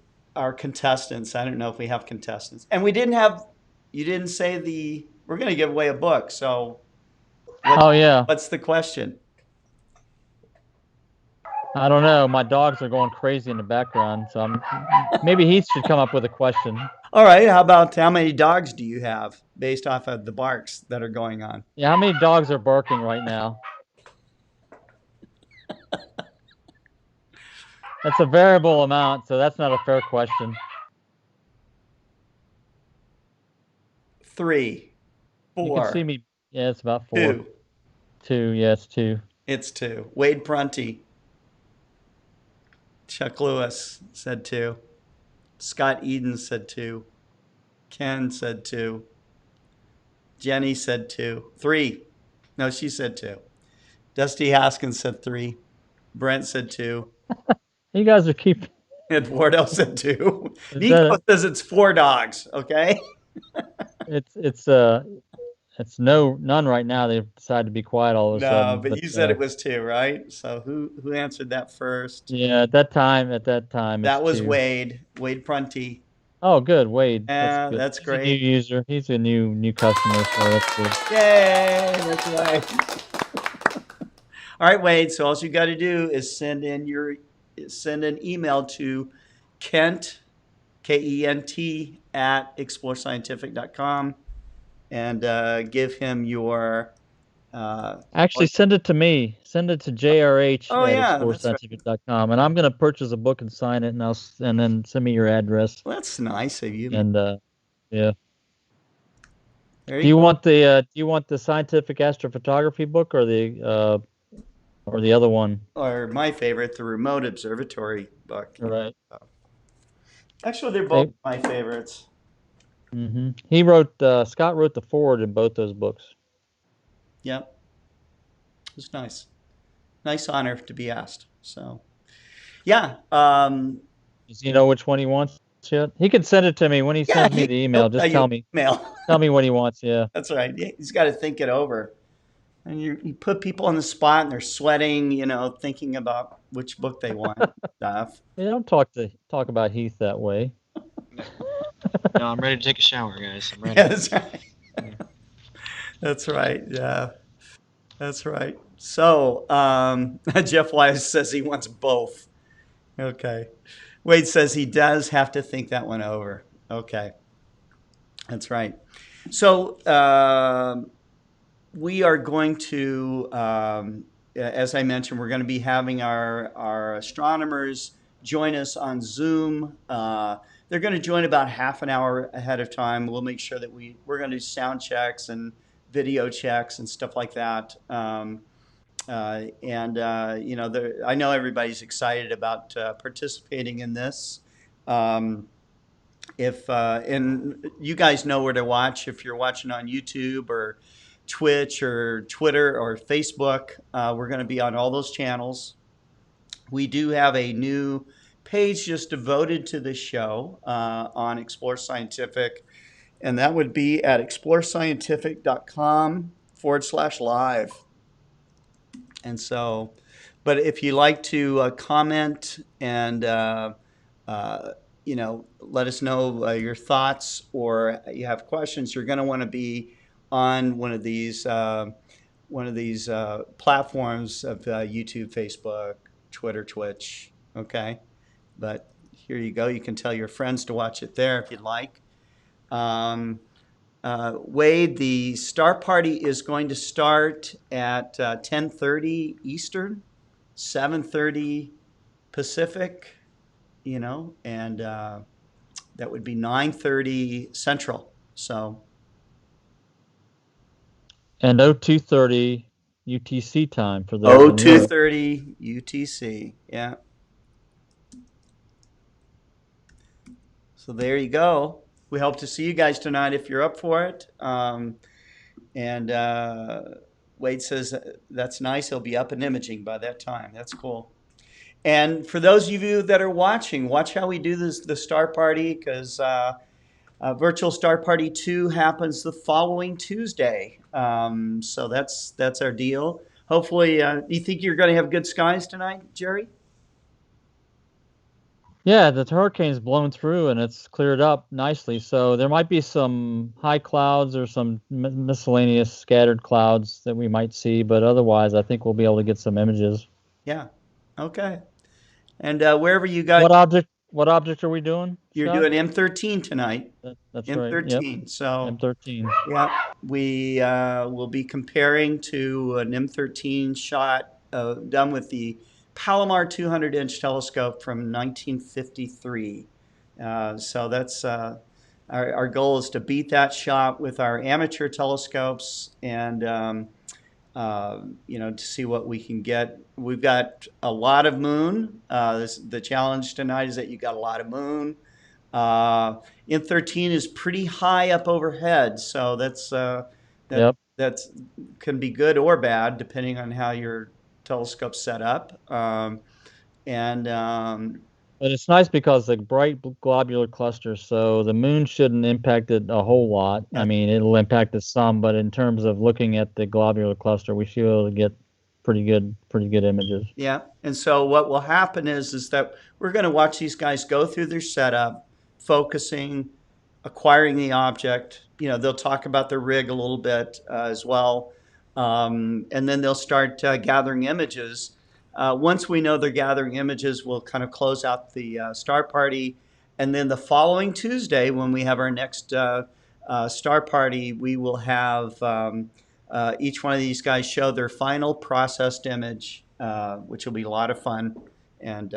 contestants, I don't know if we have contestants. And you didn't say we're going to give away a book. So Oh yeah. what's the question? I don't know. My dogs are going crazy in the background, so maybe Heath should come up with a question. All right. How about how many dogs do you have based off of the barks that are going on? Yeah, how many dogs are barking right now? That's a variable amount, so that's not a fair question. 3, 4. You can see me. Yeah, it's about 4. 2. 2. Yeah, it's 2. It's 2. Wade Prunty. Chuck Lewis said 2. Scott Eden said 2. Ken said 2. Jenny said 2. 3. No, she said 2. Dusty Haskins said 3. Brent said 2. You guys are keeping. Eduardo said 2. Nico says it's 4 dogs. Okay. It's none right now. They've decided to be quiet all of a sudden. No, but you said it was 2, right? So who answered that first? Yeah, at that time, that was 2. Wade Prunty. Oh, good, Wade. Yeah, That's good. that's He's great. A new user. He's a new customer, so that's good. Yay! That's right. All right, Wade. So all you got to do is send an email to Kent, Kent @explorescientific.com, and give him your. Actually, send it to me. Send it to jrh Oh, at yeah, that's right. explorescientific.com, and I'm going to purchase a book and sign it, and then send me your address. Well, that's nice of you. And yeah. Do you want the scientific astrophotography book or the other one? Or my favorite, the remote observatory book. Right. Actually, they're both my favorites. Mm-hmm. Scott wrote the foreword in both those books. Yep. It's nice. Nice honor to be asked. So, yeah. Does he know which one he wants yet? He can send it to me when he sends me the email. Just tell me. Tell me what he wants. Yeah. That's right. He's got to think it over. And you put people on the spot and they're sweating, thinking about which book they want. Stuff. Yeah, don't talk about Heath that way. No, I'm ready to take a shower, guys. I'm ready. Yeah, that's right. That's right. Yeah, that's right. So Jeff Wise says he wants both. Okay. Wade says he does have to think that one over. Okay. That's right. So we are going to, as I mentioned, we're going to be having our astronomers join us on Zoom. They're going to join about half an hour ahead of time. We'll make sure that we're going to do sound checks and video checks and stuff like that. I know everybody's excited about participating in this. And you guys know where to watch if you're watching on YouTube or Twitch or Twitter or Facebook. We're going to be on all those channels. We do have a new page just devoted to the show on Explore Scientific, and that would be at explorescientific.com/live. And so, but if you like to comment and let us know your thoughts, or you have questions, you're going to want to be on one of these platforms of YouTube, Facebook, Twitter, Twitch. Okay, but here you go. You can tell your friends to watch it there if you'd like. Wade, the Star Party is going to start at 10:30 Eastern, 7:30 Pacific, and that would be 9:30 Central. So. And 0230 UTC time for those in Europe. 0230 UTC, yeah. So there you go. We hope to see you guys tonight if you're up for it. And Wade says that's nice. He'll be up and imaging by that time. That's cool. And for those of you that are watching, watch how we do the Star Party, because Virtual Star Party 2 happens the following Tuesday. So that's our deal. Hopefully, you think you're going to have good skies tonight, Jerry? Yeah, the hurricane's blown through and it's cleared up nicely. So there might be some high clouds or some miscellaneous scattered clouds that we might see, but otherwise, I think we'll be able to get some images. Yeah. Okay. And wherever you guys, What object are we doing? you're Scott? doing M13 tonight. That's right. Yep. M13. So M13. yeah, we will be comparing to an M13 shot done with the Palomar 200-inch telescope from 1953. So that's our goal is to beat that shot with our amateur telescopes, and to see what we can get. We've got a lot of moon. The challenge tonight is that you got a lot of moon. M13 is pretty high up overhead, so Yep. that's can be good or bad depending on how your telescope's set up. But it's nice because the bright globular cluster, so the moon shouldn't impact it a whole lot. I mean, it'll impact it some, but in terms of looking at the globular cluster, we should be able to get pretty good images. Yeah, and so what will happen is that we're going to watch these guys go through their setup, focusing, acquiring the object. They'll talk about their rig a little bit as well, and then they'll start gathering images. Once we know they're gathering images, we'll kind of close out the Star Party, and then the following Tuesday, when we have our next Star Party, we will have each one of these guys show their final processed image, which will be a lot of fun. And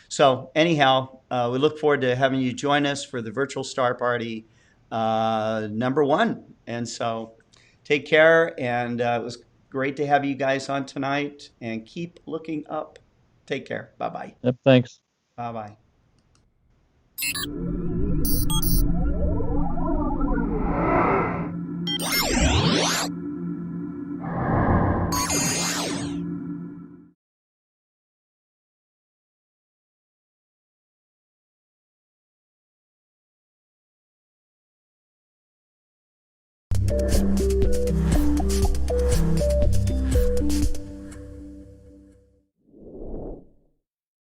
so anyhow, we look forward to having you join us for the Virtual Star Party #1. And so take care, and it was great to have you guys on tonight, and keep looking up. Take care. Bye-bye. Yep, thanks. Bye-bye.